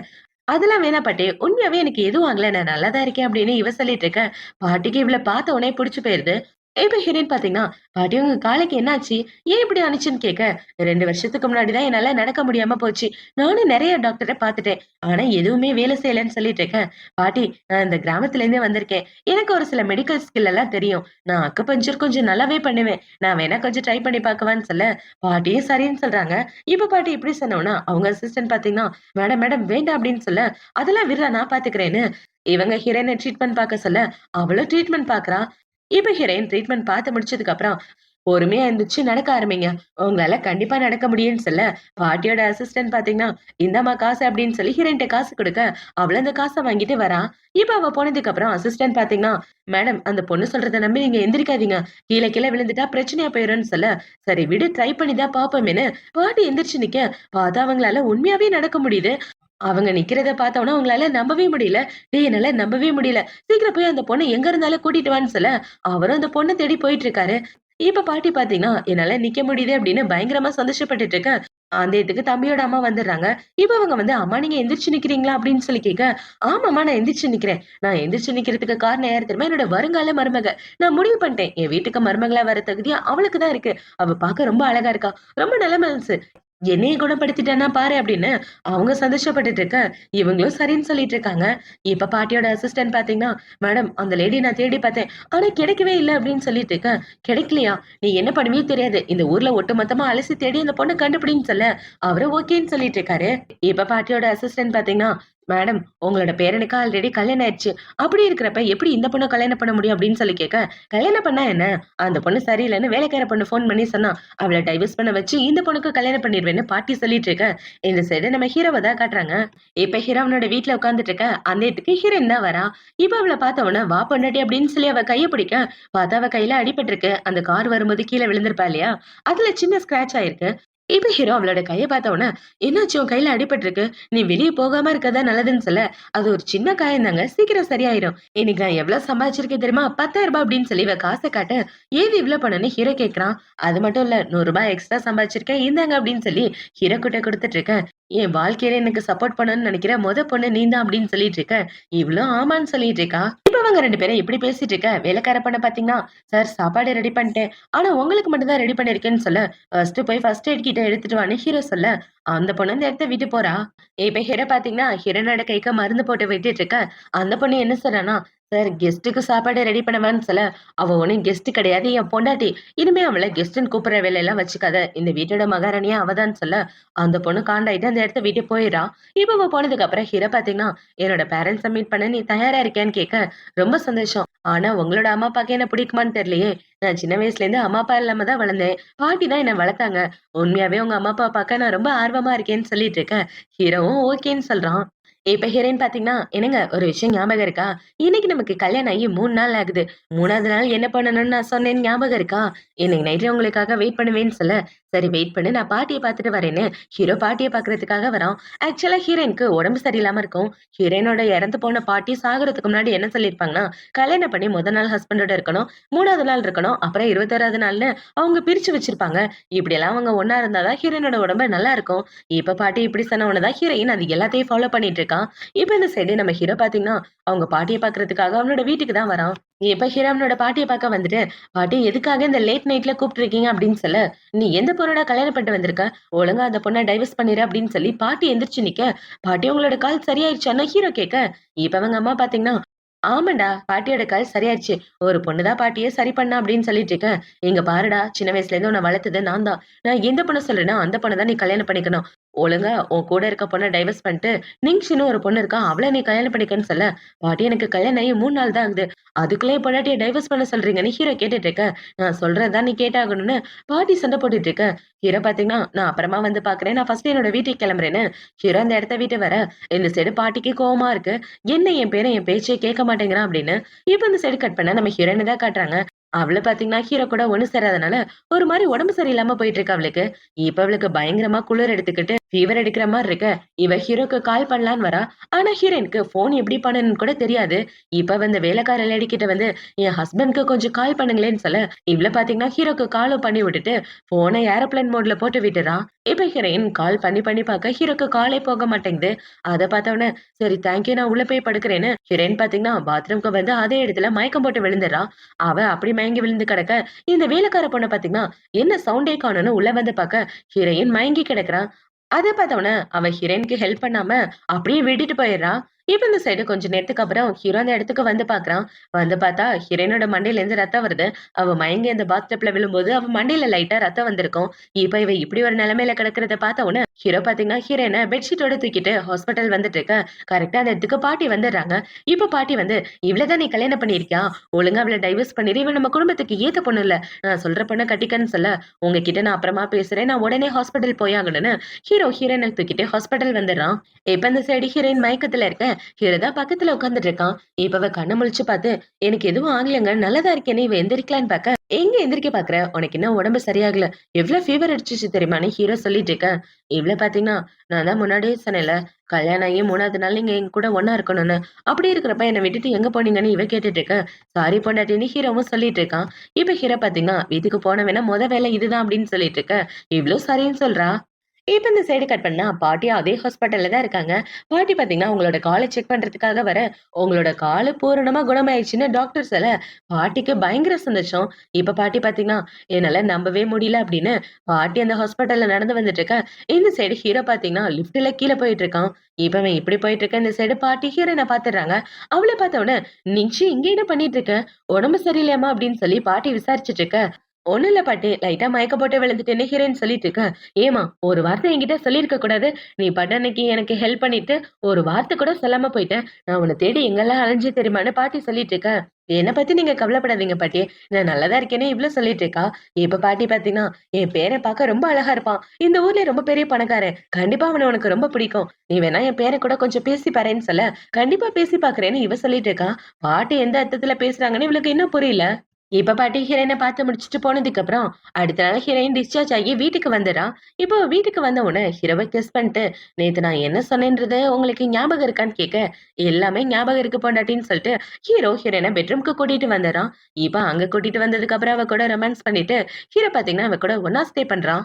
"அதெல்லாம் வேணாம் பாட்டி. உண்மையாவே எனக்கு எதுவும் ஆகல. நான் நல்லா தான் இருக்கேன்" அப்படின்னு இவ சொல்லிட்டு இருக்க, பாட்டிக்கு இவள பார்த்த உடனே புடிச்சு போயிருது. இப்ப ஹீரோயின் பாத்தீங்கன்னா, "பாட்டி உங்க காலுக்கு என்னாச்சு? ஏன் இப்படி ஆனுச்சுன்னு" கேட்க, 2 வருஷத்துக்கு முன்னாடி தான் என்னால நடக்க முடியாம போச்சு. நானும் நெறைய டாக்டர பாத்துட்டேன். ஆனா எதுவுமே வேலை செய்யலன்னு சொல்லிட்டு இருக்கேன். பாட்டி, நான் இந்த கிராமத்துல இருந்தே வந்திருக்கேன். எனக்கு ஒரு சில மெடிக்கல் ஸ்கில் எல்லாம் தெரியும். நான் அக்குபஞ்சர் கொஞ்சம் நல்லாவே பண்ணுவேன். நான் வேணா கொஞ்சம் ட்ரை பண்ணி பார்க்கவான்னு சொல்ல, பாட்டியும் சரின்னு சொல்றாங்க. இப்ப பாட்டி இப்படி சொன்னோன, அவங்க அசிஸ்டன்ட் பாத்தீங்கன்னா, "மேடம், மேடம் வேண்டாம்" அப்படின்னு சொல்ல, "அதெல்லாம் விட்றா நான் பாத்துக்கிறேன்னு" இவங்க ஹீரோயின ட்ரீட்மெண்ட் பாக்க சொல்ல, அவளும் ட்ரீட்மெண்ட் பாக்குறா. இப்ப ஹீரோயின் ட்ரீட்மெண்ட் பாத்து முடிச்சதுக்கு அப்புறம், "பொறுமையா எந்திரிச்சு நடக்க ஆரம்பிங்க. உங்களால கண்டிப்பா நடக்க முடியும்ன்னு" சொல்ல, பாட்டியோட அசிஸ்டன்ட் பாத்தீங்கன்னா, "இந்தாம்மா காசு" அப்படின்னு சொல்லி ஹீரோயின்ட்ட காசு குடுக்க, அவளும் அந்த காச வாங்கிட்டு வரா. இப்ப அவ போனதுக்கு அப்புறம் அசிஸ்டன்ட் பாத்தீங்கன்னா, "மேடம், அந்த பொண்ணு சொல்றத நம்பி நீங்க எந்திரிக்காதீங்க. கீழ கீழ விழுந்துட்டா பிரச்சனையா போயிரும்ன்னு" சொல்ல, "சரி விடு, ட்ரை பண்ணி தான் பாப்போமேன்னு" பாட்டி எந்திரிச்சு நிக்க, பாத்தா அவங்களால உண்மையாவே நடக்க முடியுது. அவங்க நிக்கிறத பார்த்தோனே உங்களால நம்பவே முடியல. "டேய் என்னால நம்பவே முடியல. சீக்கிரம் போய் அந்த பொண்ண எங்க இருந்தாலும் கூட்டிட்டு வான்னு" சொல்ல, அவரும் அந்த பொண்ண தேடி போயிட்டு இருக்காரு. இப்ப பாட்டி பார்த்தீங்கன்னா, "என்னால நிக்க முடியுது" அப்படின்னு பயங்கரமா சந்தோஷப்பட்டுட்டு இருக்க, அந்த இடத்துக்கு தம்பியோட அம்மா வந்துடுறாங்க. இப்ப அவங்க வந்து, "அம்மா நீங்க எந்திரிச்சு நிக்கிறீங்களா?" அப்படின்னு சொல்லி கேட்க, "ஆமாம்மா நான் எந்திரிச்சு நிக்கிறேன். நான் எந்திரிச்சு நிக்கிறதுக்கு காரணம் யாரு தெரியுமா? என்னோட வருங்கால மருமக. நான் முடிவு பண்ணிட்டேன். என் வீட்டுக்கு மருமகளா வர தகுதி அவளுக்கு தான் இருக்கு. அவ பார்க்க ரொம்ப அழகா இருக்கா. ரொம்ப நல்ல மனசு. என்னைய குணப்படுத்திட்டான்னா பாரு" அப்படின்னு அவங்க சந்தோஷப்பட்டுட்டு இருக்க, இவங்களும் சரின்னு சொல்லிட்டு இருக்காங்க. இப்ப பாட்டியோட அசிஸ்டன்ட் பார்த்தீங்கன்னா, "மேடம் அந்த லேடி நான் தேடி பார்த்தேன். ஆனா கிடைக்கவே இல்ல" அப்படின்னு சொல்லிட்டு இருக்கேன். "கிடைக்கலையா? நீ என்ன பண்ணுவியோ தெரியாது. இந்த ஊர்ல ஒட்டுமொத்தமா அலசி தேடி அந்த பொண்ண கண்டுபிடின்னு" சொல்ல, அவரும் ஓகேன்னு சொல்லிட்டு இருக்காரு. இப்ப பாட்டியோட அசிஸ்டன்ட் பார்த்தீங்கன்னா, "மேடம் உங்களோட பேரனுக்கு ஆல்ரெடி கல்யாணம் ஆயிடுச்சு. அப்படி இருக்கிறப்ப எப்படி இந்த பொண்ண கல்யாணம் பண்ண முடியும்?" அப்படின்னு சொல்லி கேட்க, "கல்யாணம் பண்ணா என்ன? அந்த பொண்ணு சரியில்லன்னு வேலைக்கார பொண்ணு ஃபோன் பண்ணி சொன்னா. அவள டைவர்ஸ் பண்ண வச்சு இந்த பொண்ணுக்கு கல்யாணம் பண்ணிருவேன்னு பாட்டி சொல்லிட்டு இருக்க, இந்த சைடு நம்ம ஹீரோவ தான் காட்டுறாங்க. இப்ப ஹீரோ அவனோட வீட்ல உட்கார்ந்துட்டு இருக்க, அந்த இடத்துக்கு ஹீரோயின் தான் வரா. இப்ப அவள பார்த்த உடனே, "வா பொண்டாட்டி" அப்படின்னு சொல்லி அவ கைய பிடிக்க, பார்த்தா அவ கையில அடிபட்டிருக்கு. அந்த கார் வரும்போது கீழ விழுந்திருப்பா இல்லையா? அதுல சின்ன ஸ்கிராட்ச் ஆயிருக்கு. இப்ப ஹீரோ அவளோட கைய பார்த்த உடனே, "என்னாச்சு உன் கையில அடிபட்டிருக்கு? நீ வெளிய போகாம இருக்கறது தான் நல்லதுன்னு" சொல்ல, "அது ஒரு சின்ன காயம் தாங்க. சீக்கிரம் சரியாயிரும். இன்னைக்கு நான் எவ்வளவு சம்பாதிச்சிருக்கேன் தெரியுமா? 10,000 அப்படின்னு சொல்லி இவ காச காட்ட, "ஏது இவ்ளோ பணம்னு" ஹீரோ கேட்கிறான். அது மட்டும் இல்ல, ₹100 எக்ஸ்ட்ரா சம்பாதிச்சிருக்கேன். இந்தாங்க அப்படின்னு சொல்லி ஹீரோ கிட்ட குடுத்துட்டு இருக்கேன். என் வாழ்க்கையில எனக்கு சப்போர்ட் பண்ணணும்னு நினைக்கிற பொண்ணு நீதான் அப்படின்னு சொல்லிட்டு இருக்க. இவளும் ஆமான்னு சொல்லிட்டு இருக்கா. இப்ப அவங்க 2 பேரும் இப்படி பேசிட்டு இருக்க, வேலைக்கார பொண்ண பாத்தீங்கன்னா, "சார் சாப்பாடு ரெடி பண்ணிட்டேன். ஆனா உங்களுக்கு மட்டும் தான் ரெடி பண்ணியிருக்கேன்னு" சொல்ல, "ஃபர்ஸ்ட் போய் ஃபர்ஸ்ட் எய்ட் கிட்ட எடுத்துட்டு வான்னு" ஹீரோ சொல்ல, அந்த பொண்ணு அந்த இடத்த விட்டு போறா. இப்ப ஹீரோ பாத்தீங்கன்னா, ஹீரோனோட கைக்கு மருந்து போட்டு விட்டுட்டு இருக்க, அந்த பொண்ணு என்ன சொல்றான்னா, "சார் கெஸ்ட்டுக்கு சாப்பாடு ரெடி பண்ணவான்னு" சொல்ல, "அவ ஒண்ணும் கெஸ்ட் கிடையாது, என் பொண்டாட்டி. இனிமே அவள கெஸ்ட்ன்னு கூப்பிடுற வேலையெல்லாம் வச்சுக்காத. இந்த வீட்டோட மகாராணியா அவ தான்" சொல்ல, அந்த பொண்ணு காண்டாயிட்டு அந்த இடத்த விட்டு போயிடுறா. இப்ப அவ போனதுக்கு அப்புறம் ஹீரோ பாத்தீங்கன்னா, "என்னோட பேரண்ட்ஸ மீட் பண்ண நீ தயாரா இருக்கியான்னு" கேட்க, "ரொம்ப சந்தோஷம். ஆனா உங்களோட அம்மா அப்பாக்கு என்ன பிடிக்குமான்னு தெரியலையே. நான் சின்ன வயசுல இருந்து அம்மா அப்பா இல்லாம தான் வளர்ந்தேன். பாட்டி தான் என்ன வளர்த்தாங்க. உண்மையாவே உங்க அம்மா அப்பா பார்க்க நான் ரொம்ப ஆர்வமா இருக்கேன்னு" சொல்லிட்டு இருக்கேன். ஹீரோவும் ஓகேன்னு சொல்றான். இப்ப ஹீரோயின் பாத்தீங்கன்னா, "என்னங்க ஒரு விஷயம் ஞாபகம் இருக்கா? இன்னைக்கு நமக்கு கல்யாணம் ஆகி 3 நாள் ஆகுது. 3வது நாள் என்ன பண்ணணும்னு நான் சொன்னேன்னு ஞாபகம் இருக்கா? இன்னைக்கு நைட்டு உங்களுக்காக வெயிட் பண்ணுவேன்னு" சொல்ல, சரி வெயிட் பண்ணு, நான் பாட்டிய பார்த்துட்டு வரேன்னு ஹீரோ பாட்டிய பார்க்கறதுக்காக வரான். ஆக்சுவலா ஹீரோயினுக்கு உடம்பு சரியில்லாம இருக்கும். ஹீரோயினோட இறந்து போன பாட்டி சாகுறதுக்கு முன்னாடி என்ன சொல்லியிருப்பாங்கன்னா, கல்யாணம் பண்ணி முதல் நாள் ஹஸ்பண்டோட இருக்கணும், 3வது நாள் இருக்கணும், அப்புறம் 21வது நாள்னு அவங்க பிரிச்சு வச்சிருப்பாங்க. இப்படியெல்லாம் அவங்க ஒண்ணா இருந்தா தான் ஹீரோயினோட உடம்பு நல்லா இருக்கும். இப்ப பாட்டி இப்படி சொன்ன உடனே தான் ஹீரோயின் அது எல்லாத்தையும் ஃபாலோ பண்ணிட்டு இருக்கான். இப்ப இந்த சைடு நம்ம ஹீரோ பார்த்தீங்கன்னா, அவங்க பாட்டிய பார்க்கறதுக்காக அவனோட வீட்டுக்கு தான் வரான். இப்ப ஹீரோ அவனோட பாட்டிய பார்க்க வந்துட்டு, "பாட்டி எதுக்காக இந்த லேட் நைட்ல கூப்பிட்டுருக்கீங்க?" அப்படின்னு சொல்ல, "நீ எந்த பொண்ணோட கல்யாணம் பண்ணிட்டு வந்திருக்க? ஒழுங்கா அந்த பொண்ண டைவர்ஸ் பண்ணிரு" அப்படின்னு சொல்லி பாட்டி எந்திரிச்சு நிக்க, "பாட்டி உங்களோட கால் சரியாயிருச்சான்னு?" ஹீரோ கேட்க, இப்ப அவங்க அம்மா பாத்தீங்கன்னா, "ஆமாண்டா, பாட்டியோட கால் சரியாயிருச்சு. ஒரு பொண்ணு தான் பாட்டிய சரி பண்ணா" அப்படின்னு சொல்லிட்டு இருக்கேன். "இங்க பாருடா, சின்ன வயசுல இருந்து உன்ன வளர்த்தது நான் தான். நான் எந்த பொண்ண சொல்றேனோ அந்த பொண்ண தான் நீ கல்யாணம் பண்ணிக்கணும். ஒழுங்கா உன் கூட இருக்க பொண்ண டைவர்ஸ் பண்ணிட்டு, நிங்ஷின்னு ஒரு பொண்ணு இருக்கா, அவள நீ கல்யாணம் பண்ணிக்கன்னு" சொல்ல, "பாட்டி எனக்கு கல்யாணம் ஆகி 3 நாள் தான் ஆகுது. அதுக்குள்ள என் பொண்டாட்டிய டைவர்ஸ் பண்ண சொல்றீங்கன்னு" ஹீரோ கேட்டுட்டு இருக்க. "நான் சொல்றது தான் நீ கேட்டாகணும்னு" பாட்டி சண்டை போட்டுட்டு இருக்க. ஹீரோ பாத்தீங்கன்னா, "நான் அப்புறமா வந்து பாக்குறேன். நான் ஃபர்ஸ்ட் என்னோட வீட்டுக்கு கிளம்புறேன்னு" ஹீரோ அந்த இடத்த விட்டு வர, இந்த சைடு பாட்டிக்கு கோவமா இருக்கு. என்ன என் பேரன் என் பேச்சே கேட்க மாட்டேங்கிறான் அப்படின்னு. இப்ப இந்த சைடு கட் பண்ணா நம்ம ஹீரோயின தான் காட்டுறாங்க. அவள பாத்தீங்கன்னா, ஹீரோ கூட ஒண்ணு சேராதனால ஒரு மாரி உடம்பு சரியில்லாம போயிட்டு இருக்கு அவளுக்கு. இப்ப அவளுக்கு பயங்கரமா குளிர் எடுத்துக்கிட்டு ஃபீவர் அடிக்கிற மாரி இருக்க. இவ ஹீரோக்கு கால் பண்ணலான்னு வரா. ஆனா ஹீரோயினுக்கு ஃபோன் எப்படி பண்ணணும்னு கூட தெரியாது. இப்ப வந்து வேலைக்கார லேடி கிட்ட வந்து, "என் ஹஸ்பண்ட்க்கு கொஞ்சம் கால் பண்ணுங்களேன்னு" சொல்ல, இவள பாத்தீங்கன்னா ஹீரோக்கு காலும் பண்ணி விட்டுட்டு, ஃபோன ஏரோப்ளேன் மோட்ல போட்டு விட்டுறா. இப்ப ஹீரோயின் கால் பண்ணி பண்ணி பாக்க ஹீரோக்கு காலே போக மாட்டேங்குது. அத பாத்தவுடனே, "சரி தேங்க் யூ, நான் உள்ள போய் படுக்கிறேன்னு" ஹீரோயின் பாத்தீங்கன்னா பாத்ரூம்க்கு வந்து அதே இடத்துல மயக்கம் போட்டு விழுந்துறா. அவ அப்படி மயங்கி விழுந்து கிடக்க, இந்த வேலைக்கார பொண்ண பாத்தீங்கன்னா, என்ன சவுண்டே காணோம்னு உள்ள வந்து பாக்க, ஹீரோயின் மயங்கி கிடக்குறா. அத பார்த்தவுனே அவ ஹீரோயினுக்கு ஹெல்ப் பண்ணாம அப்படியே விட்டுட்டு போயிடுறா. இப்ப இந்த சைடு கொஞ்ச நேரத்துக்கு அப்புறம் ஹீரோ அந்த இடத்துக்கு வந்து பார்க்குறான். வந்து பார்த்தா ஹீரோயினோட மண்டையில இருந்து ரத்தம் வருது. அவ மயங்கி அந்த பாத் டப்ல விழும்போது அவ மண்டையில லைட்டா ரத்தம் வந்திருக்கும். இப்ப இவ இப்படி ஒரு நிலைமையில கிடக்கிறத பார்த்த உடனே ஹீரோ பார்த்தீங்கன்னா ஹீரோயின பெட்ஷீட்டோட தூக்கிட்டு ஹாஸ்பிட்டல் வந்துட்டு இருக்க. கரெக்ட்டா அந்த இடத்துக்கு பாட்டி வந்துடுறாங்க. இப்ப பாட்டி வந்து, "இவ்வள தான் நீ கல்யாணம் பண்ணியிருக்கியா? ஒழுங்கா அவள டைவர்ஸ் பண்ணிரு. இவ நம்ம குடும்பத்துக்கு ஏத்த பொண்ணு இல்ல. நான் சொல்ற பொண்ண கட்டிக்கன்னு" சொல்ல, "உங்ககிட்ட நான் அப்புறமா பேசுறேன். நான் உடனே ஹாஸ்பிட்டல் போயாகணும்னு" ஹீரோ ஹீரோயின தூக்கிட்டு ஹாஸ்பிட்டல் வந்துடுறான். இப்ப இந்த சைடு ஹீரோயின் மயக்கத்துல இருக்க. ஹீரோ தான் பக்கத்துல உட்கார்ந்துட்டு இருக்கான். இப்ப அவ கண்ண முழிச்சு பார்த்து, "எனக்கு எதுவும் ஆகலங்க. நல்லாதான் இருக்கேன்னு" இவ எந்திரிக்கலான்னு பார்க்க, "எங்க எந்திரிக்க பார்க்குற? உனக்கு இன்னும் உடம்பு சரியாகல. எவ்ளோ ஃபீவர் அடிச்சுச்சு தெரியுமான்னு" ஹீரோ சொல்லிட்டு இருக்க. இவள பார்த்தீங்கன்னா, "நான் தான் முன்னாடியே சொன்னேன்ல, கல்யாணம் ஆகி 3வது நாள் நீங்க எங்க கூட ஒண்ணா இருக்கணும்னு. அப்படி இருக்கிறப்ப என்ன விட்டுட்டு எங்க போனீங்கன்னு" இவ கேட்டுட்டு இருக்க. "சாரி பொண்டாட்டின்னு" ஹீரோவும் சொல்லிட்டு இருக்கான். இப்ப ஹீரோ பார்த்தீங்கன்னா, "வீட்டுக்கு போனவேனா மொத வேலை இதுதான்" அப்படின்னு சொல்லிட்டு இருக்க. இவளும் சரின்னு சொல்றா. இப்ப இந்த சைடு கட் பண்ணா, பாட்டி அதே ஹாஸ்பிட்டல்ல தான் இருக்காங்க. பாட்டி பார்த்தீங்கன்னா, உங்களோட கால செக் பண்றதுக்காக வரேன். உங்களோட காலு பூரணமா குணமாயிருச்சுன்னு டாக்டர் சொல்ல, பாட்டிக்கு பயங்கர சந்தோஷம். இப்ப பாட்டி பார்த்தீங்கன்னா, என்னால நம்பவே முடியல அப்படின்னு பாட்டி அந்த ஹாஸ்பிட்டல்ல நடந்து வந்துட்டு இருக்க. இந்த சைடு ஹீரோ பார்த்தீங்கன்னா, லிஃப்ட்ல கீழ போயிட்டு இருக்கான். இப்ப அவன் இப்படி போயிட்டு இருக்க, இந்த சைடு பாட்டி ஹீரோயின பார்த்துடுறாங்க. அவள பார்த்த உடனே, "நிக்ஷி இங்க என்ன பண்ணிட்டு இருக்க? உடம்பு சரியில்லையாம்மா?" அப்படின்னு சொல்லி பாட்டி விசாரிச்சுட்டு இருக்க. "ஒண்ணும் இல்ல பாட்டி. லைட்டா மயக்கம் போட்டு விழுந்துட்டேன்னு" ஹீரோயின் சொல்லிட்டு இருக்க. "ஏம்மா ஒரு வார்த்தை என்கிட்ட சொல்லியிருக்க கூடாது? நீ பட்ட அன்னைக்கு எனக்கு ஹெல்ப் பண்ணிட்டு, ஒரு வார்த்தை கூட சொல்லாம போயிட்ட. நான் உன்ன தேடி எங்கெல்லாம் அலைஞ்சேன் தெரியுமான்னு" பாட்டி சொல்லிட்டு இருக்க. "என்ன பத்தி நீங்க கவலைப்படாதீங்க பாட்டி. நான் நல்லா தான் இருக்கேன்னு" இவ்ளோ சொல்லிட்டு இருக்கா. இப்ப பாட்டி பார்த்தீங்கன்னா, "என் பேரன் பார்க்க ரொம்ப அழகா இருப்பான். இந்த ஊர்லயே ரொம்ப பெரிய பணக்காரன். கண்டிப்பா அவன உனக்கு ரொம்ப பிடிக்கும். நீ வேணா என் பேரன் கூட கொஞ்சம் பேசி பாரேன்னு" சொல்ல, "கண்டிப்பா பேசி பார்க்கிறேன்னு" இவ சொல்லிட்டு இருக்கா. பாட்டி எந்த அர்த்தத்துல பேசுறாங்கன்னு இவளுக்கு இன்னும் புரியல. இப்ப பாட்டி ஹீரோயின பார்த்து முடிச்சுட்டு போனதுக்கப்புறம், அடுத்த நாள் ஹீரோயின் டிஸ்சார்ஜ் ஆகி வீட்டுக்கு வந்துர்றா. இப்போ வீட்டுக்கு வந்த உடனே ஹீரோவ கிஸ் பண்ணிட்டு, "நேத்து நான் என்ன சொன்னேன்றது உங்களுக்கு ஞாபகம் இருக்கான்னு?" கேட்க, "எல்லாமே ஞாபகம் இருக்கு பொண்டாட்டின்னு" சொல்லிட்டு, ஹீரோ ஹீரோயின பெட்ரூம்க்கு கூட்டிட்டு வந்துர்றான். இப்ப அங்க கூட்டிட்டு வந்ததுக்கப்புறம் அவ கூட ரொமான்ஸ் பண்ணிட்டு, ஹீரோ பார்த்தீங்கன்னா அவ கூட ஒண்ணா ஸ்டே பண்றான்.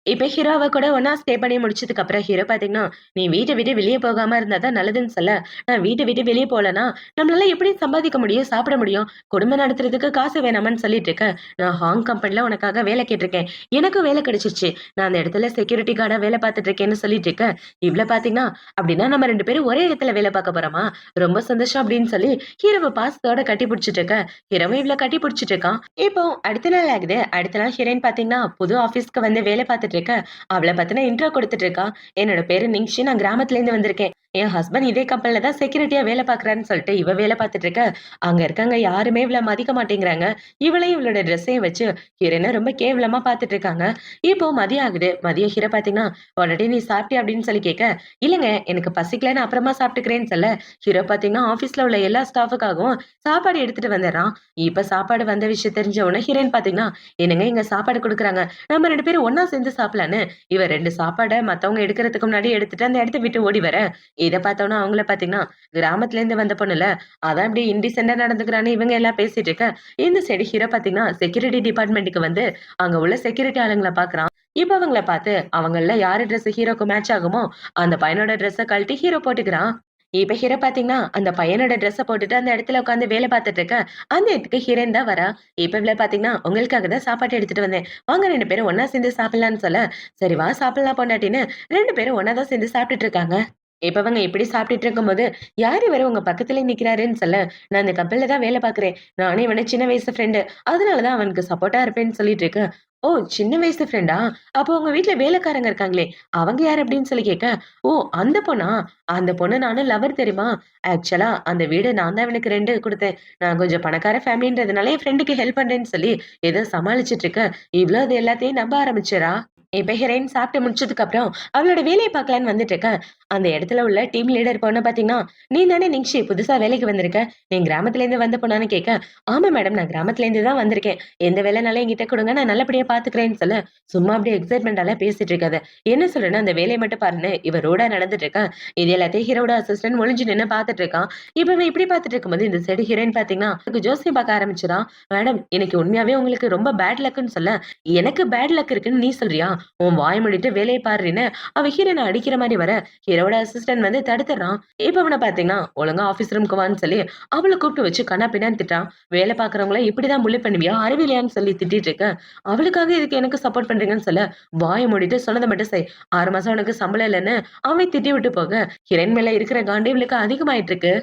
இப்ப ஹீரோ அவ கூட ஒண்ணா ஸ்டே பண்ணி முடிச்சதுக்கு அப்புறம் ஹீரோ பாத்தீங்கன்னா, "நீ வீட்ட விட்டு வெளிய போகாம இருந்தா தான் நல்லதுன்னு" சொல்ல, "நான் வீட்ட விட்டு வெளிய போலன்னா, நம்மளால எப்படி சம்பாதிக்க முடியும்? சாப்பிட முடியும்? குடும்பம் நடத்துறதுக்கு காசு வேணாமான்னு" சொல்லிட்டு இருக்க. "நான் ஹாங் கம்பெனில உனக்காக வேலை கேட்டிருக்கேன். எனக்கும் வேலை கிடைச்சிருச்சு. நான் அந்த இடத்துல செக்யூரிட்டி கார்டா வேலை பார்த்துட்டு இருக்கேன்னு" சொல்லிட்டு இருக்க. இவ்ள பாத்தீங்கன்னா, "அப்படின்னா நம்ம 2 பேரும் ஒரே இடத்துல வேலை பார்க்க போறோமா? ரொம்ப சந்தோஷம்" அப்படின்னு சொல்லி ஹீரோவ பாசத்தோட கட்டி பிடிச்சிட்டு இருக்க. ஹீரோவும் இவ்ள கட்டி பிடிச்சிட்டு இருக்கான். இப்போ அடுத்த நாள் ஆகுது. அடுத்த நாள் ஹீரோயின் பாத்தீங்கன்னா, புது ஆபீஸ்க்கு வந்து வேலை பார்த்துட்டு இருக்க. அவள பத்தின இன்ட்ரோ குடுத்துட்டு இருக்கா. "என்னோட பேரு நிங்ஷி. நான் கிராமத்துல இருந்து வந்திருக்கேன். என் ஹஸ்பண்ட் இதே கம்பெனில தான் செக்யூரிட்டியா வேலை பார்க்குறாருன்னு சொல்லிட்டு இவ வேலை பார்த்துட்டு இருக்க. அங்க இருக்கவங்க யாருமே இவள மதிக்க மாட்டேங்கிறாங்க. இவளையும் இவளோட ட்ரெஸ்ஸையும் வச்சு ஹீரோயின ரொம்ப கேவலமா பார்த்துட்டு இருக்காங்க. இப்போ மதியம் ஆகுது. மதியம் ஹீரோ பார்த்தீங்கன்னா, "ஆல்ரெடி நீ சாப்பிட்டியா?" அப்படின்னு சொல்லி கேட்க, "இல்லங்க எனக்கு பசிக்கல நான் அப்புறமா சாப்பிட்டுக்கிறேன்னு" சொல்ல, ஹீரோ பார்த்தீங்கன்னா ஆஃபீஸ்ல உள்ள எல்லா ஸ்டாஃப்க்காகவும் சாப்பாடு எடுத்துட்டு வந்துடுறான். இப்ப சாப்பாடு வந்த விஷயம் தெரிஞ்ச உடனே ஹீரோயின் பார்த்தீங்கன்னா, "என்னங்க இங்க சாப்பாடு குடுக்குறாங்க. நம்ம 2 பேரும் ஒண்ணா சேர்ந்து சாப்பிடலான்னு" இவ 2 சாப்பாட மத்தவங்க எடுக்கிறதுக்கு முன்னாடி எடுத்துட்டு அந்த இடத்த விட்டு ஓடி வர, இத பார்த்தோம்னா அவங்கள பார்த்தீங்கன்னா, கிராமத்துல இருந்து வந்த பொண்ணுல, அதான் இப்படி இன்டிசென்ட்டா நடந்துக்கிறான்னு இவங்க எல்லாம் பேசிட்டு இருக்க, இந்த சைடு ஹீரோ பார்த்தீங்கன்னா, செக்யூரிட்டி டிபார்ட்மெண்ட்க்கு வந்து அங்க உள்ள செக்யூரிட்டி ஆளுங்கள பார்க்குறான். இப்ப அவங்கள பார்த்து அவங்கள்ல யாரு ட்ரெஸ் ஹீரோக்கு மேட்ச் ஆகுமோ, அந்த பையனோட ட்ரெஸ்ஸ கழட்டி ஹீரோ போட்டுக்கிறான். இப்ப ஹீரோ பார்த்தீங்கன்னா, அந்த பையனோட ட்ரெஸ்ஸ போட்டுட்டு அந்த இடத்துல உட்கார்ந்து வேலை பார்த்துட்டு இருக்க, அந்த இடத்துக்கு ஹீரோயின் தான் வரா. இப்ப இவள பார்த்தீங்கன்னா, "உங்களுக்காக தான் சாப்பாடு எடுத்துட்டு வந்தேன். வாங்க 2 பேரும் ஒண்ணா சேர்ந்து சாப்பிடலாம்ன்னு" சொல்ல, "சரி வா சாப்பிடலாம் பொண்டாட்டின்னு" 2 பேரும் ஒண்ணா தான் சேர்ந்து சாப்பிட்டுட்டு இருக்காங்க. இப்ப அவங்க இப்படி சாப்பிட்டுட்டு இருக்கும்போது, "யார் இவரு உங்க பக்கத்திலே நிக்கிறாருன்னு" சொல்ல, "நான் இந்த கம்பெனில தான் வேலை பார்க்கிறேன். நானும் இவன சின்ன வயசு ஃப்ரெண்டு. அதனால தான் அவனுக்கு சப்போர்ட்டா இருப்பேன்னு சொல்லிட்டு இருக்க." "ஓ! சின்ன வயசு ஃப்ரெண்டா? அப்போ உங்க வீட்ல வேலைக்காரங்க இருக்காங்களே, அவங்க யாரு?" அப்படின்னு சொல்லி கேட்க, "ஓ! அந்த பொண்ணா? அந்த பொண்ணு நானும் லவர் தெரியுமா? ஆக்சுவலா அந்த வீடு நான் தான் இவனுக்கு ரென்ட் குடுத்தேன். நான் கொஞ்சம் பணக்கார ஃபேமிலின்றதுனால என் ஃப்ரெண்டுக்கு ஹெல்ப் பண்றேன்னு சொல்லி ஏதோ சமாளிச்சுட்டு இருக்க. இவ்ளோ அது எல்லாத்தையும் நம்ப ஆரம்பிச்சுறா." இப்ப ஹீரோயின் சாப்பிட்டு முடிச்சதுக்கு அப்புறம் அவளோட வேலைய பார்க்கலான்னு வந்துட்டு இருக்க. அந்த இடத்துல உள்ள டீம் லீடர் பொண்ண பார்த்தீங்கன்னா, "நீ தானே நிக்ஷி புதுசா வேலைக்கு வந்திருக்க? நீ கிராமத்துல இருந்து வந்த பொண்ணான்னு?" கேட்க, "ஆமா மேடம். நான் கிராமத்துல இருந்து தான் வந்திருக்கேன். எந்த வேலைனாலும் என்கிட்ட குடுங்க. நான் நல்லபடியா பார்த்துக்கிறேன்னு" சொல்ல, சும்மா அப்படியே எக்ஸைட்மென்ட்டாலாம் பேசிட்டு இருக்காத. என்ன சொல்றேன்னா, அந்த வேலைய மட்டும் பாருன்னு இவ ரூடா நடந்துட்டு இருக்கா. இது எல்லாத்தையும் ஹீரோவோட அசிஸ்டன்ட் ஒளிஞ்சு நின்னு பார்த்துட்டு இருக்கான். இப்ப இவன் இப்படி பார்த்துட்டு இருக்கும்போது இந்த சைடு ஹீரோயின் பார்த்தீங்கன்னா, அவளுக்கு ஜோசியம் பார்க்க ஆரம்பிச்சுறா. "மேடம் இன்னைக்கு உண்மையாவே உங்களுக்கு ரொம்ப பேட் லக்குன்னு" சொல்ல, "எனக்கு பேட் லக் இருக்குன்னு நீ சொல்றியா? உன் வாய மூடிட்டு வேலைய பாருன்னு" அவ ஹீரோயின அடிக்கிற மாரி வர, ஹீரோவோட அசிஸ்டன்ட் வந்து தடுத்துடுறான். இப்ப அவன பார்த்தீங்கன்னா, "ஒழுங்கா ஆஃபீஸ் ரூம்க்கு வான்னு" சொல்லி அவள கூப்பிட்டு வச்சு கன்னா பின்னான்னு திட்டுறான். "வேலை பார்க்கிறவங்கள இப்படிதான் புல்லி பண்ணுவியா? அறிவில்லையான்னு" சொல்லி திட்டிட்டு இருக்க. அவளுக்காக இதுக்கு எனக்கு சப்போர்ட் பண்றீங்கன்னு சொல்ல, "வாய மூடிட்டு சொன்னத மட்டும் செய். 6 மாசம் உனக்கு சம்பளம் இல்லன்னு" அவன் திட்டி விட்டு போக, ஹீரோயின் மேல இருக்கிற காண்டு இவளுக்கு அதிகமாயிட்டு இருக்கு.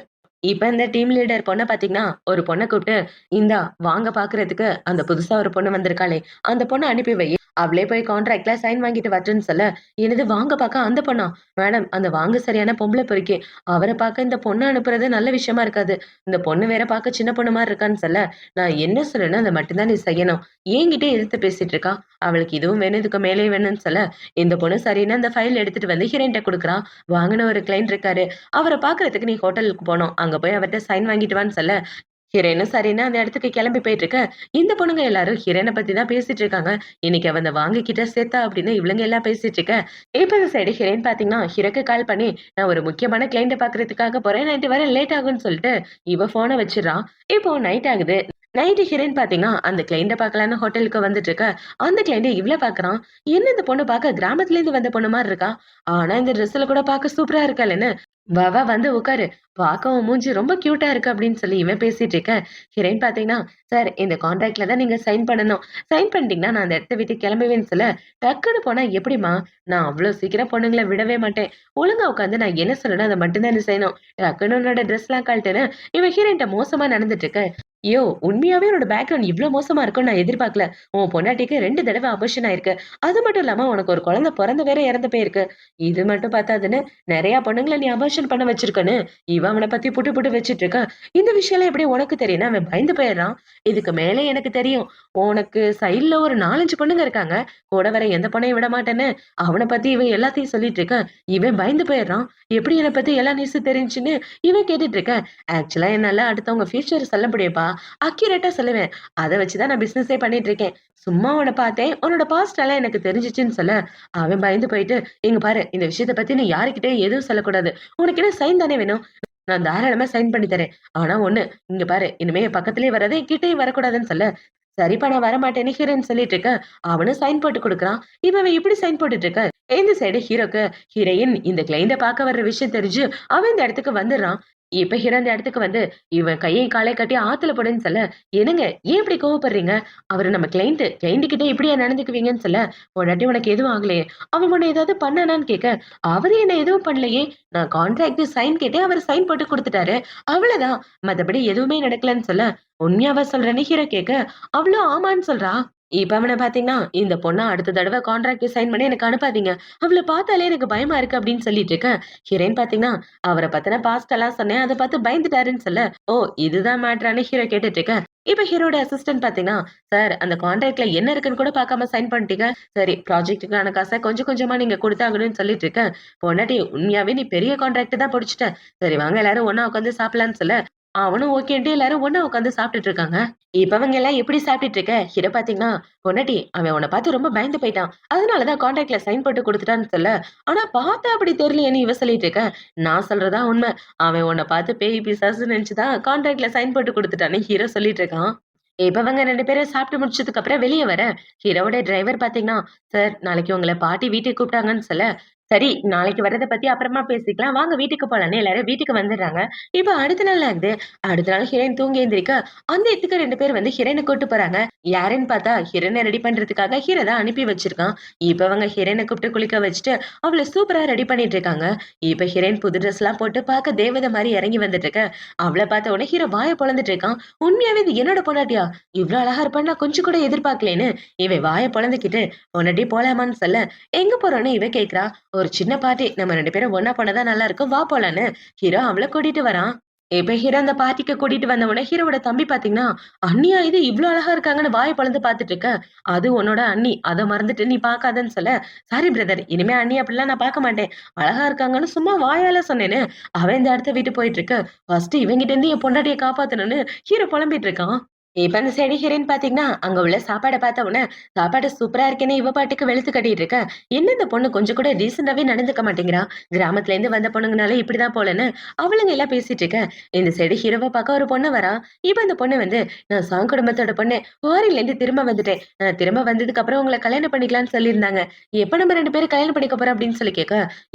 இப்ப இந்த டீம் லீடர் பொண்ண பார்த்தீங்கன்னா, ஒரு பொண்ண கூப்பிட்டு, "இந்தா வாங்க பார்க்கிறதுக்கு அந்த புதுசா ஒரு பொண்ணு வந்திருக்காளே, அந்த பொண்ண அனுப்பி வை. அவளே போய் கான்ட்ராக்ட்ல சைன் வாங்கிட்டு வரட்டும்ன்னு" சொல்ல, "என்னது வாங்க பார்க்க அந்த பொண்ணா? மேடம் அந்த வாங்க சரியான பொம்பள பொறுக்கி. அவர பார்க்க இந்த பொண்ண அனுப்புறது நல்ல விஷயமா இருக்காது. இந்த பொண்ணு வேற பார்க்க சின்ன பொண்ணு மாரி இருக்கான்னு" சொல்ல, "நான் என்ன சொல்றேனோ அத மட்டும் தான் நீ செய்யணும். என்கிட்ட எதிர்த்து பேசிட்டு இருக்கா? அவளுக்கு இதுவும் வேணும், இதுக்கு மேலயும் வேணும்னு" சொல்ல, இந்த பொண்ணு சரின்னு அந்த ஃபைல் எடுத்துட்டு வந்து ஹீரோயின்ட்ட குடுக்குறா. வாங்குன ஒரு கிளையண்ட் இருக்காரு. அவர பார்க்கறதுக்கு நீ ஹோட்டலுக்கு போணும். அங்க போய் அவர்ட்ட சைன் வாங்கிட்டு வான்னு சொல்ல, ஹீரோயினும் சரின்னு அந்த இடத்துக்கு கிளம்பி போயிட்டு இருக்க, இந்த பொண்ணுங்க எல்லாரும் ஹீரோயின பத்தி தான் பேசிட்டு இருக்காங்க. இன்னைக்கு அவ அந்த வாங்கிக்கிட்ட சேத்தா அப்படின்னு இவளுங்க எல்லாம் பேசிட்டு இருக்க. இப்ப இந்த சைடு ஹீரோயின் பாத்தீங்கன்னா, ஹீரோக்கு கால் பண்ணி, "நான் ஒரு முக்கியமான கிளையண்ட்ட பார்க்கறதுக்காக போறேன். நைட்டு வர லேட் ஆகும்ன்னு" சொல்லிட்டு இவ ஃபோன வச்சுர்றா. இப்போ நைட் ஆகுது. நைட்டு ஹீரோயின் பாத்தீங்கன்னா, அந்த கிளையண்ட்ட பார்க்கலான்னு ஹோட்டலுக்கு வந்துட்டு இருக்க. அந்த கிளையண்ட் இவள பார்க்கறான். என்ன இந்த பொண்ணு பார்க்க கிராமத்துல இருந்து வந்த பொண்ணு மாரி இருக்கா? ஆனா இந்த ட்ரெஸ்ல கூட பார்க்க சூப்பரா இருக்காளேன்னு, "வா வா வந்து உட்காரு. பார்க்க உன் மூஞ்சி ரொம்ப கியூட்டா இருக்கு" அப்படின்னு சொல்லி இவன் பேசிட்டு இருக்க. ஹீரோயின் பார்த்தீங்கன்னா, "சார் இந்த கான்ட்ராக்ட்ல தான் நீங்க சைன் பண்ணணும். சைன் பண்ணிட்டீங்கன்னா நான் அந்த இடத்த விட்டு கிளம்புவேன்னு" சொல்ல, "டக்குனு போனா எப்படிம்மா? நான் அவ்ளோ சீக்கிரம் பொண்ணுங்கள விடவே மாட்டேன். ஒழுங்கா உட்காந்து நான் என்ன சொல்றேனோ அத மட்டும் தான் நீ செய்யணும். டக்குனு உன்னோட ட்ரெஸ்லாம் கழட்டுன்னு" இவன் ஹீரோயின்ட்ட மோசமா நடந்துட்டு இருக்க. "யோவ்! உண்மையாவே உன்னோட பேக்ரவுண்ட் இவ்ளோ மோசமா இருக்கும்னு நான் எதிர்பார்க்கல. உன் பொண்டாட்டிக்கு 2 தடவ அபார்ஷன் ஆயிருக்கு. அது மட்டும் இல்லாம உனக்கு ஒரு குழந்தை பொறந்து வேற இறந்து போயிருக்கு. இது மட்டும் பத்தாதுன்னு நெறைய பொண்ணுங்கள நீ அபார்ஷன் பண்ண வச்சிருக்கன்னு" இவன் அவன பத்தி புட்டு புட்டு வச்சுட்டு இருக்கான். இந்த விஷயம்லாம் எப்படி உனக்கு தெரியும்னு அவன் பயந்து போயிடுறான். இதுக்கு மேல எனக்கு தெரியும். உனக்கு சைடுல ஒரு 4, 5 பொண்ணுங்க இருக்காங்க. கூட வர எந்த பொண்ணையும் விட மாட்டேன்னு அவன பத்தி இவன் எல்லாத்தையும் சொல்லிட்டு இருக்க. இவன் பயந்து போயிடுறான். எப்படி என்ன பத்தி எல்லா நியூஸும் தெரிஞ்சுன்னு இவன் கேட்டுட்டு இருக்க. ஆக்சுவலா என்னால அடுத்தவங்க ஃபியூச்சர் சொல்ல முடியும்ப்பா. அக்யூரேட்டா சொல்லுவேன். அத வச்சு தான் நான் பிசினஸே பண்ணிட்டு இருக்கேன். சும்மா உன்ன பார்த்தேன். உன்னோட பாஸ்ட் எல்லாம் எனக்கு தெரிஞ்சுச்சுன்னு சொல்ல, அவன் பயந்து போயிட்டு, "இங்க பாரு இந்த விஷயத்த பத்தி நீ யார்கிட்டயும் எதுவும் சொல்லக்கூடாது. உனக்கு என்ன சைன் தானே வேணும்? நான் தாராளமா சைன் பண்ணி தரேன். ஆனா ஒண்ணு, இங்க பாரு இனிமே என் பக்கத்திலேயே வராத, என் கிட்டயும் வரக்கூடாதுன்னு" சொல்ல, "சரிப்பா நான் வரமாட்டேன்னு" ஹீரோயின் சொல்லிட்டு இருக்க. அவனும் சைன் போட்டு குடுக்குறான். இவன் இப்படி சைன் போட்டுட்டு இருக்க. இந்த சைடு ஹீரோக்கு ஹீரோயின் இந்த கிளையண்ட்ட பார்க்க வர்ற விஷயம் தெரிஞ்சு அவன் இந்த இடத்துக்கு வந்துடுறான். இப்ப ஹீரோ அந்த இடத்துக்கு வந்து, இவன் கையையும் காலையும் கட்டி ஆத்துல போடுன்னு சொல்ல, "என்னங்க ஏன் இப்படி கோவப்படுறீங்க? அவரு நம்ம கிளையண்ட். கிளையண்ட் கிட்ட இப்படியா நடந்துக்குவீங்கன்னு" சொல்ல, "பொண்டாட்டி உனக்கு எதுவும் ஆகலையே? அவன் உன்ன ஏதாவது பண்ணானான்னு" கேட்க, "அவரு என்ன எதுவும் பண்ணலையே. நான் கான்ட்ராக்ட் சைன் கேட்டேன். அவரு சைன் போட்டு குடுத்துட்டாரு. அவ்வளதான். மத்தபடி எதுவுமே நடக்கலன்னு" சொல்ல, "உண்மையாவா சொல்றேன்னு" ஹீரோ கேட்க, அவளும் ஆமான்னு சொல்றா. இப்ப அவன பாத்தீங்கன்னா, இந்த பொண்ண அடுத்த தடவ கான்ட்ராக்ட் சைன் பண்ணி எனக்கு அனுப்பாதீங்க. அவள பார்த்தாலே எனக்கு பயமா இருக்கு அப்படின்னு சொல்லிட்டு இருக்கேன். ஹீரோயின் பாத்தீங்கன்னா, அவர பத்தின பாஸ்ட் எல்லாம் சொன்னேன். அத பார்த்து பயந்துட்டாருன்னு சொல்ல, ஓ! இதுதான் மேட்டரான்னு ஹீரோ கேட்டுட்டு இருக்கேன். இப்ப ஹீரோட அசிஸ்டன்ட் பாத்தீங்கன்னா, சார் அந்த கான்ட்ராக்ட்ல என்ன இருக்குன்னு கூட பார்க்காம சைன் பண்ணிட்டீங்க. சரி ப்ராஜெக்ட்டுக்கான காச கொஞ்சம் கொஞ்சமா நீங்க குடுத்தாகணும்னு சொல்லிட்டு இருக்கேன். பொண்டாட்டி உண்மையாவே நீ பெரிய கான்ட்ராக்ட் தான் புடிச்சுட்ட. சரி வாங்க எல்லாரும் ஒண்ணா உட்காந்து சாப்பிடலாம்னு சொல்ல, அவனும் ஓகேன்ட்டு எல்லாரும் ஒண்ணா உட்காந்து சாப்பிட்டுட்டு இருக்காங்க. இப்ப அவங்க எல்லாம் எப்படி சாப்பிட்டுட்டு இருக்க? இத பாத்தீங்கன்னா, பொண்டாட்டி அவன் உன்ன பார்த்து ரொம்ப பயந்து போயிட்டான். அதனால தான் கான்ட்ராக்ட்ல சைன் போட்டு குடுத்துட்டான்னு சொல்ல, ஆனா பார்த்தா அப்படி தெரியலையேன்னு இவ சொல்லிட்டு இருக்க. நான் சொல்றது தான் உண்மை. அவன் உன்ன பார்த்து பேய் பிசாசுன்னு நெனச்சு தான் கான்ட்ராக்ட்ல சைன் போட்டு குடுத்துட்டான்னு ஹீரோ சொல்லிட்டு இருக்கான். இப்ப இவங்க 2 பேரும் சாப்பிட்டு முடிச்சதுக்கு அப்புறம் வெளிய வர, ஹீரோவோட டிரைவர் பாத்தீங்கன்னா, "சார் நாளைக்கு உங்கள பாட்டி வீட்டுக்கு கூப்பிட்டாங்கன்னு" சொல்ல, "சரி நாளைக்கு வர்றத பத்தி அப்புறமா பேசிக்கலாம். வாங்க வீட்டுக்கு போலான்னு" எல்லாரும் வீட்டுக்கு வந்துடுறாங்க. இப்ப அடுத்த நாள் ஆகுது. அடுத்த நாள் ஹீரோயின் தூங்கி எந்திரிக்க, அந்த இடத்துக்கு 2 பேர் வந்து ஹீரோயின கூட்டு போறாங்க. யாருன்னு பார்த்தா ஹீரோயின ரெடி பண்றதுக்காக ஹீரோ தான் அனுப்பி வச்சிருக்கான். இப்ப அவங்க ஹீரோயின கூப்பிட்டு குளிக்க வச்சுட்டு, அவள சூப்பரா ரெடி பண்ணிட்டு இருக்காங்க. இப்ப ஹீரோயின் புது ட்ரெஸ்லாம் போட்டு பார்க்க தேவதை மாரி இறங்கி வந்துட்டு இருக்க. அவள பார்த்த உடனே ஹீரோ வாய பொளந்துட்டு இருக்கான். "உண்மையாவே இது என்னோட பொண்டாட்டியா? இவ்ளோ அழகா இருப்பான்னு நான் கொஞ்சம் கூட எதிர்பார்க்கலேன்னு" இவன் வாய பொளந்துக்கிட்டு, "பொண்டாட்டி போலாமான்னு" சொல்ல, எங்க போறோம்னு இவ கேக்குறா. ஒரு சின்ன பார்ட்டி. நம்ம 2 பேரும் ஒண்ணா போனா தான் நல்லா இருக்கும். வா போலான்னு ஹீரோ அவள கூட்டிட்டு வரான். இப்ப ஹீரோ அந்த பார்ட்டிக்கு கூட்டிட்டு வந்த உடனே ஹீரோவோட தம்பி பாத்தீங்கன்னா, "அண்ணியா இது இவ்ளோ அழகா இருக்காங்கன்னு" வாய பொளந்து பாத்துட்டு இருக்க. "அது உன்னோட அண்ணி. அத மறந்துட்டு நீ பாக்காதன்னு" சொல்ல, "சாரி பிரதர். இனிமே அண்ணி அப்படிலாம் நான் பாக்க மாட்டேன். அழகா இருக்காங்கன்னு சும்மா வாயால சொன்னேன்னு" அவன் இந்த இடத்த விட்டு போயிட்டு இருக்க. ஃபர்ஸ்ட் இவன்கிட்ட இருந்து என் பொண்டாட்டிய காப்பாத்தணும்னு ஹீரோ புலம்பிட்டு இருக்கான். இப்ப அந்த சைடு ஹீரோயின் பாத்தீங்கன்னா, அங்க உள்ள சாப்பாட பார்த்த உடனே, சாப்பாடு சூப்பரா இருக்கேன்னு இவ பாட்டுக்கு வெளுத்து கட்டிட்டு இருக்க. என்ன இந்த பொண்ணு கொஞ்சம் கூட டீசென்ட்டாவே நடந்துக்க மாட்டேங்கிறா. கிராமத்துல இருந்து வந்த பொண்ணுங்கனாலே இப்படிதான் போலன்னு அவளுங்க எல்லாம் பேசிட்டு இருக்க. இந்த சைடு ஹீரோவ பார்க்க ஒரு பொண்ணு வரா. இப்ப அந்த பொண்ணு வந்து, "நான் சாங் குடும்பத்தோட பொண்ணு. ஃபாரின்ல இருந்து திரும்ப வந்துட்டேன். திரும்ப வந்ததுக்கு அப்புறம் உங்கள கல்யாணம் பண்ணிக்கலாம்னு சொல்லியிருந்தாங்க. எப்ப நம்ம 2 பேரும் கல்யாணம் பண்ணிக்க போறோம்?" அப்படின்னு சொல்லி கேட்க,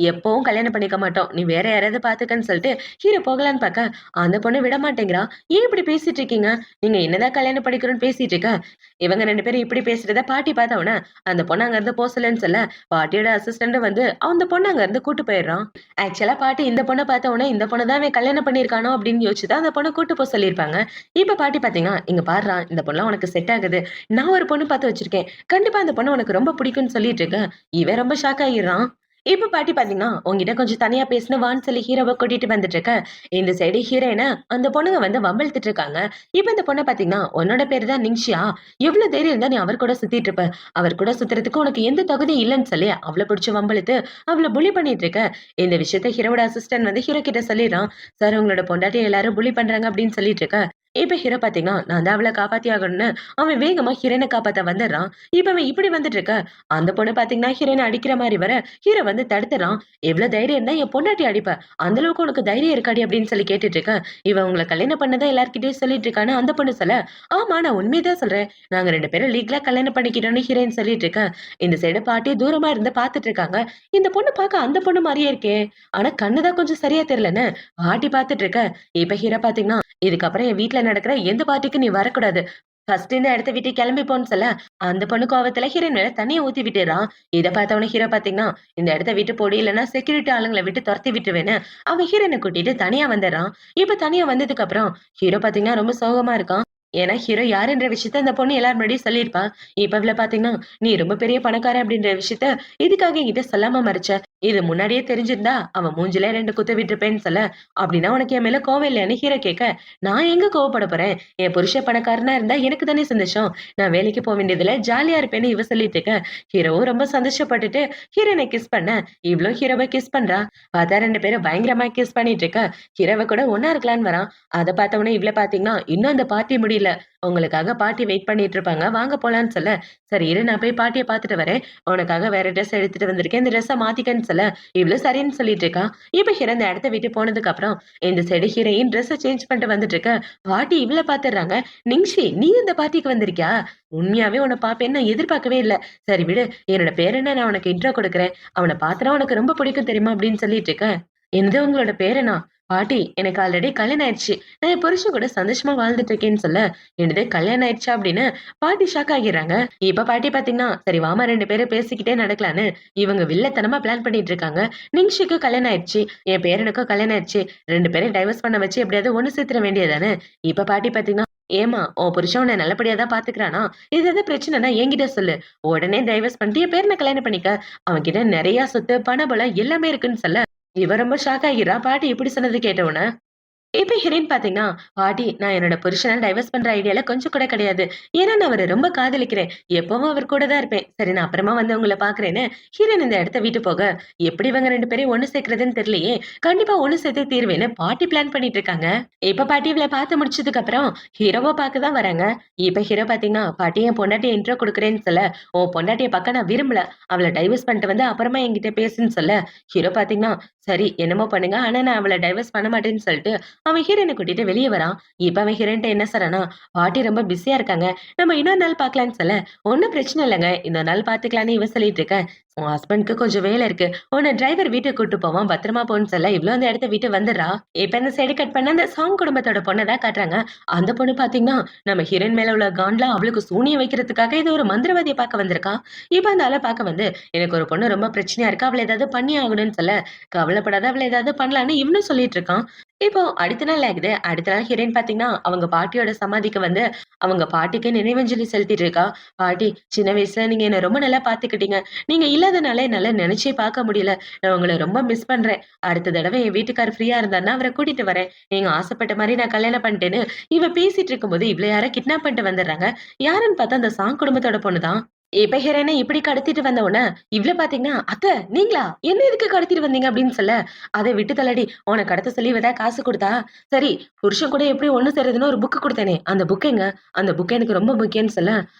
"எப்பவும் கல்யாணம் பண்ணிக்க மாட்டோம். நீ வேற யாராவது பாத்துக்கன்னு" சொல்லிட்டு ஹீரோ போகலான்னு பார்க்க, அந்த பொண்ணு விட மாட்டேங்கிறா. "ஏன் இப்படி பேசிட்டு இருக்கீங்க? நீங்க என்னதான் கல்யாணம் பண்ணிக்கிறோம்னு பேசிட்டு இருக்க." இவங்க 2 பேரும் இப்படி பேசுறத பாட்டி பார்த்தவுடனே, அந்த பொண்ணு அங்க இருந்து போ சொல்லுன்னு சொல்ல, பாட்டியோட அசிஸ்டன்ட் வந்து அந்த பொண்ண அங்க இருந்து கூட்டு போயிடுறான். ஆக்சுவலா பாட்டி இந்த பொண்ண பார்த்த உடனே, இந்த பொண்ண தான் இவன் கல்யாணம் பண்ணியிருக்கானோ அப்படின்னு யோசிச்சு தான் அந்த பொண்ண கூட்டு போ சொல்லியிருப்பாங்க. இப்ப பாட்டி பார்த்தீங்கன்னா, "இங்க பார்றா இந்த பொண்ணுலாம் உனக்கு செட் ஆகுது. நான் ஒரு பொண்ணு பார்த்து வச்சிருக்கேன். கண்டிப்பா அந்த பொண்ணு உனக்கு ரொம்ப பிடிக்கும்னு" சொல்லிட்டு இருக்க. இவன் ரொம்ப ஷாக் ஆயிடுறான். இப்ப பாட்டி பார்த்தீங்கன்னா, "உன்கிட்ட கொஞ்சம் தனியா பேசணும் வான்னு" சொல்லி ஹீரோவ கூட்டிட்டு வந்துட்டு இருக்க. இந்த சைடு ஹீரோயின அந்த பொண்ணுங்க வந்து வம்பிழுத்துட்டு இருக்காங்க. இப்ப இந்த பொண்ண பார்த்தீங்கன்னா, "உன்னோட பேரு தான் நிங்ஷியா? எவ்ளோ தைரியம் இருந்தா நீ அவர் கூட சுத்திட்டு இருப்ப? அவர் கூட சுத்துறதுக்கு உனக்கு எந்த தகுதியும் இல்லன்னு" சொல்லி அவள புடிச்சு வம்பிழுத்து அவள புலி பண்ணிட்டு இருக்க. இந்த விஷயத்த ஹீரோவோட அசிஸ்டன்ட் வந்து ஹீரோ கிட்ட சொல்லிடுறான். "சார் உங்களோட பொண்டாட்டிய எல்லாரும் புலி பண்றாங்க" அப்படின்னு சொல்லிட்டு இருக்க. இப்ப ஹீரோ பார்த்தீங்கன்னா, "நான் தான் அவள காப்பாத்தி ஆகணும்னு" அவன் வேகமா ஹீரோயின காப்பாத்த வந்துடுறான். இப்ப அவன் இப்படி வந்துட்டு இருக்க. அந்த பொண்ணு பார்த்தீங்கன்னா, ஹீரோயின அடிக்கிற மாரி வர, ஹீரோ வந்து தடுத்துறான். "எவ்ளோ தைரியம் இருந்தா என் பொண்டாட்டிய அடிப்ப? அந்த அளவுக்கு உனக்கு தைரியம் இருக்காடி?" அப்படின்னு சொல்லி கேட்டுட்டு இருக்க. இவன் உங்கள கல்யாணம் பண்ணதா எல்லார்கிட்டயும் சொல்லிட்டு இருக்கான்னு அந்த பொண்ணு சொல்ல, "ஆமா நான் உண்மைய தான் சொல்றேன். நாங்க 2 பேரும் லீகலா கல்யாணம் பண்ணிக்கிட்டோம்னு" ஹீரோயின் சொல்லிட்டு இருக்க. இந்த சைடு பாட்டி தூரமா இருந்து பார்த்துட்டு இருக்காங்க. இந்த பொண்ணு பார்க்க அந்த பொண்ணு மாரியே இருக்கே. ஆனா கண்ணு தான் கொஞ்சம் சரியா தெரியலன்னு பாட்டி பார்த்துட்டு இருக்க. இப்ப ஹீரோ பார்த்தீங்கன்னா, "இதுக்கப்புறம் என் வீட்ல நடக்கிற எந்த பார்ட்டிக்கும் நீ வரக்கூடாது. ஃபர்ஸ்ட் இந்த இடத்த விட்டு கிளம்பி போன்னு" சொல்ல, அந்த பொண்ணு கோவத்துல ஹீரோயின் மேல தண்ணிய ஊத்தி விட்டுர்றான். இத பார்த்தவொன்னே ஹீரோ பார்த்தீங்கன்னா, "இந்த இடத்த விட்டு போடி இல்லன்னா செக்யூரிட்டி ஆளுங்கள விட்டு தொரத்தி விட்டுருவேன்னு" அவன் ஹீரோயின கூட்டிட்டு தனியா வந்துர்றான். இப்ப தனியா வந்ததுக்கு அப்புறம் ஹீரோ பார்த்தீங்கன்னா ரொம்ப சோகமா இருக்கான். ஏன்னா ஹீரோ யாருன்ற விஷயத்த அந்த பொண்ணு எல்லார் முன்னாடியும் சொல்லியிருப்பா. இப்ப இவள பார்த்தீங்கன்னா, "நீ ரொம்ப பெரிய பணக்காரன் அப்படின்ற விஷயத்த எதுக்காக என்கிட்ட சொல்லாம மறைச்ச? இது முன்னாடியே தெரிஞ்சிருந்தா அவன் மூஞ்சில 2 குத்து விட்டுருப்பேன்னு" சொல்ல, "அப்படின்னா உனக்கு என் மேல கோவம் இல்லையான்னு" ஹீரோ கேட்க, "நான் எங்க கோவப்பட போறேன்? என் புருஷன் பணக்காரனா இருந்தா எனக்கு தானே சந்தோஷம். நான் வேலைக்கு போ வேண்டியதுல ஜாலியா இருப்பேன்னு" இவ சொல்லிட்டு இருக்க. ஹீரோவும் ரொம்ப சந்தோஷப்பட்டுட்டு ஹீரோயின கிஸ் பண்ண, இவளும் ஹீரோவ கிஸ் பண்றா. பார்த்தா 2 பேரும் பயங்கரமா கிஸ் பண்ணிட்டு இருக்க. ஹீரோவ கூட ஒண்ணா இருக்கலான்னு வரான். அத பார்த்தவுடனே இவள பார்த்தீங்கன்னா, இன்னும் அந்த பார்ட்டி முடியல. உங்களுக்காக பாட்டி வெயிட் பண்ணிட்டு இருப்பாங்க. வாங்க போலான்னு சொல்ல, "சரி இரு நான் போய் பாட்டிய பார்த்துட்டு வரேன். உனக்காக வேற ட்ரெஸ் எடுத்துட்டு வந்திருக்கேன். இந்த ட்ரெஸ்ஸ மாத்திக்கன்னு" சொல்ல, இவளும் சரின்னு சொல்லிட்டு இருக்கா. இப்ப ஹீரோ இந்த இடத்த விட்டு போனதுக்கு அப்புறம், இந்த சைடு ஹீரோயின் ட்ரெஸ்ஸ சேஞ்ச் பண்ணிட்டு வந்துட்டு இருக்க. பாட்டி இவள பார்த்துடுறாங்க. "நிங்ஷி நீ இந்த பார்ட்டிக்கு வந்திருக்கியா? உண்மையாவே உன்ன பார்ப்பேன்னு நான் எதிர்பார்க்கவே இல்ல. சரி விடு. என்னோட பேர் என்ன நான் உனக்கு இன்ட்ரோ குடுக்குறேன். அவன பார்த்தனா உனக்கு ரொம்ப பிடிக்கும் தெரியுமா?" அப்படின்னு சொல்லிட்டு இருக்க. "என்னது உங்களோட பேர் என்ன?" "பாட்டி எனக்கு ஆல்ரெடி கல்யாணம் ஆயிடுச்சு. நான் என் புருஷன் கூட சந்தோஷமா வாழ்ந்துட்டு இருக்கேன்னு" சொல்ல, "என்னது கல்யாணம் ஆயிடுச்சா?" அப்படின்னு பாட்டி ஷாக் ஆகிறாங்க. இப்ப பாட்டி பாத்தீங்கன்னா, "சரி வாம்மா 2 பேரும் பேசிக்கிட்டே நடக்கலான்னு" இவங்க வில்லத்தனமா பிளான் பண்ணிட்டு இருக்காங்க. நிங்ஷுக்கு கல்யாணம் ஆயிடுச்சு. என் பேரனுக்கும் கல்யாணம் ஆயிடுச்சு. 2 பேரையும் டைவர்ஸ் பண்ண வச்சு எப்படியாவது ஒண்ணு சேர்த்துற வேண்டியது தானே. இப்ப பாட்டி பாத்தீங்கன்னா ஏமா உன் புருஷன் உன்னை நல்லபடியா தான் பாத்துக்கிறானா? இது எதாவது பிரச்சனைனா என்கிட்ட சொல்லு. உடனே டைவர்ஸ் பண்ணிட்டு என் பேரன கல்யாணம் பண்ணிக்க. அவன்கிட்ட நெறைய சொத்து, பணபலம் எல்லாமே இருக்குன்னு சொல்ல, இவ ரொம்ப ஷாக் ஆகிறா. பாட்டி இப்படி சொன்னது கேட்ட உடனே. இப்ப ஹீரோயின் பாத்தீங்கன்னா, "பாட்டி நான் என்னோட புருஷன டைவர்ஸ் பண்ற ஐடியால கொஞ்சம் கூட கிடையாது. ஏன்னா நான் அவர ரொம்ப காதலிக்கிறேன். எப்பவும் அவர் கூட தான் இருப்பேன். சரி நான் அப்புறமா வந்து உங்கள பாக்குறேன்னு" ஹீரோயின் இந்த இடத்த விட்டு போக, எப்படி இவங்க 2 பேரையும் ஒண்ணு சேர்க்கிறதுன்னு தெரியலையே. கண்டிப்பா ஒண்ணு சேர்த்தே தீர்வேன்னு பாட்டி பிளான் பண்ணிட்டு இருக்காங்க. இப்ப பாட்டி இவள பாத்து முடிச்சதுக்கு அப்புறம் ஹீரோவ பாக்க தான் வராங்க. இப்ப ஹீரோ பாத்தீங்கன்னா, "பாட்டி என் பொண்டாட்டிய இன்ட்ரோ குடுக்குறேன்னு சொல்ல, உன் பொண்டாட்டிய பாக்க நான் விரும்பல. அவள டைவர்ஸ் பண்ணிட்டு வந்து அப்புறமா என்கிட்ட பேசுன்னு" சொல்ல, ஹீரோ பாத்தீங்கன்னா, "சரி என்னமோ பண்ணுங்க. ஆனா நான் அவள டைவர்ஸ் பண்ண மாட்டேன்னு" சொல்லிட்டு அவன் ஹீரோயின கூட்டிட்டு வெளிய வரான். இப்ப அவன் ஹீரோயின்ட்ட என்ன சொல்றான்னா, "பாட்டி ரொம்ப பிஸியா இருக்காங்க. நம்ம இன்னொரு நாள் பார்க்கலான்னு" சொல்ல, "ஒண்ணும் பிரச்சனை இல்லங்க. இன்னொரு நாள் பார்த்துக்கலான்னு" இவ சொல்லிட்டு இருக்க. "உன் ஹஸ்பண்ட்க்கு கொஞ்சம் வேலை இருக்கு. உன்ன டிரைவர் வீட்டுக்கு கூட்டிட்டு போவான். பத்திரமா போன்னு" சொல்ல, இவளும் அந்த இடத்த விட்டு வந்துடுறா. இப்ப இந்த சைடு கட் பண்ணா அந்த சாங் குடும்பத்தோட பொண்ண தான் காட்டுறாங்க. அந்த பொண்ணு பார்த்தீங்கன்னா, நம்ம ஹீரோயின் மேல உள்ள காண்ட்ல அவளுக்கு சூனியம் வைக்கிறதுக்காக ஏதோ ஒரு மந்திரவாதிய பார்க்க வந்திருக்கா. இப்ப அந்த ஆள பார்க்க வந்து, "எனக்கு ஒரு பொண்ணு ரொம்ப பிரச்சனையா இருக்கு. அவள ஏதாவது பண்ணி ஆகணும்னு" சொல்ல, "கவலைப்படாத அவள ஏதாவது பண்ணலான்னு" இவனும் சொல்லிட்டு இருக்கான். இப்போ அடுத்த நாள் ஆகுது. அடுத்த நாள் ஹீரோயின் பார்த்தீங்கன்னா, அவங்க பாட்டியோட சமாதிக்கு வந்து, அவங்க பாட்டிக்கு நினைவஞ்சலி செலுத்திட்டு இருக்கா. "பாட்டி, சின்ன வயசுல நீங்க என்ன ரொம்ப நல்லா பார்த்துக்கிட்டீங்க. நீங்க இல்லாதனால என்னால நெனச்சே பார்க்க முடியல. நான் உங்கள ரொம்ப மிஸ் பண்றேன். அடுத்த தடவ என் வீட்டுக்காரர் ஃப்ரீயா இருந்தாருன்னா, அவர கூட்டிட்டு வரேன். நீங்க ஆசைப்பட்ட மாரி நான் கல்யாணம் பண்ணிட்டேன்னு" இவ பேசிட்டு இருக்கும்போது, இவள யாரோ கிட்னாப் பண்ணிட்டு வந்துடுறாங்க. யாருன்னு பார்த்தா அந்த சாங் குடும்பத்தோட பொண்ணு தான். இப்ப ஹீரோயின இப்படி கடத்திட்டு வந்த உடனே, இவ்ள பாத்தீங்கன்னா, "அத்த நீங்களா? என்ன எதுக்கு கடத்திட்டு வந்தீங்க?" அப்படின்னு சொல்ல, "அத விட்டு தள்ளடி. உன்ன கடத்த சொல்லி இவ தான் காசு குடுத்தா. சரி, புருஷன் கூட எப்படி ஒண்ணு சேர்றதுன்னு ஒரு புக் குடுத்தேனே, அந்த புக் எங்க? அந்த புக் எனக்கு ரொம்ப முக்கியம்னு" சொல்ல,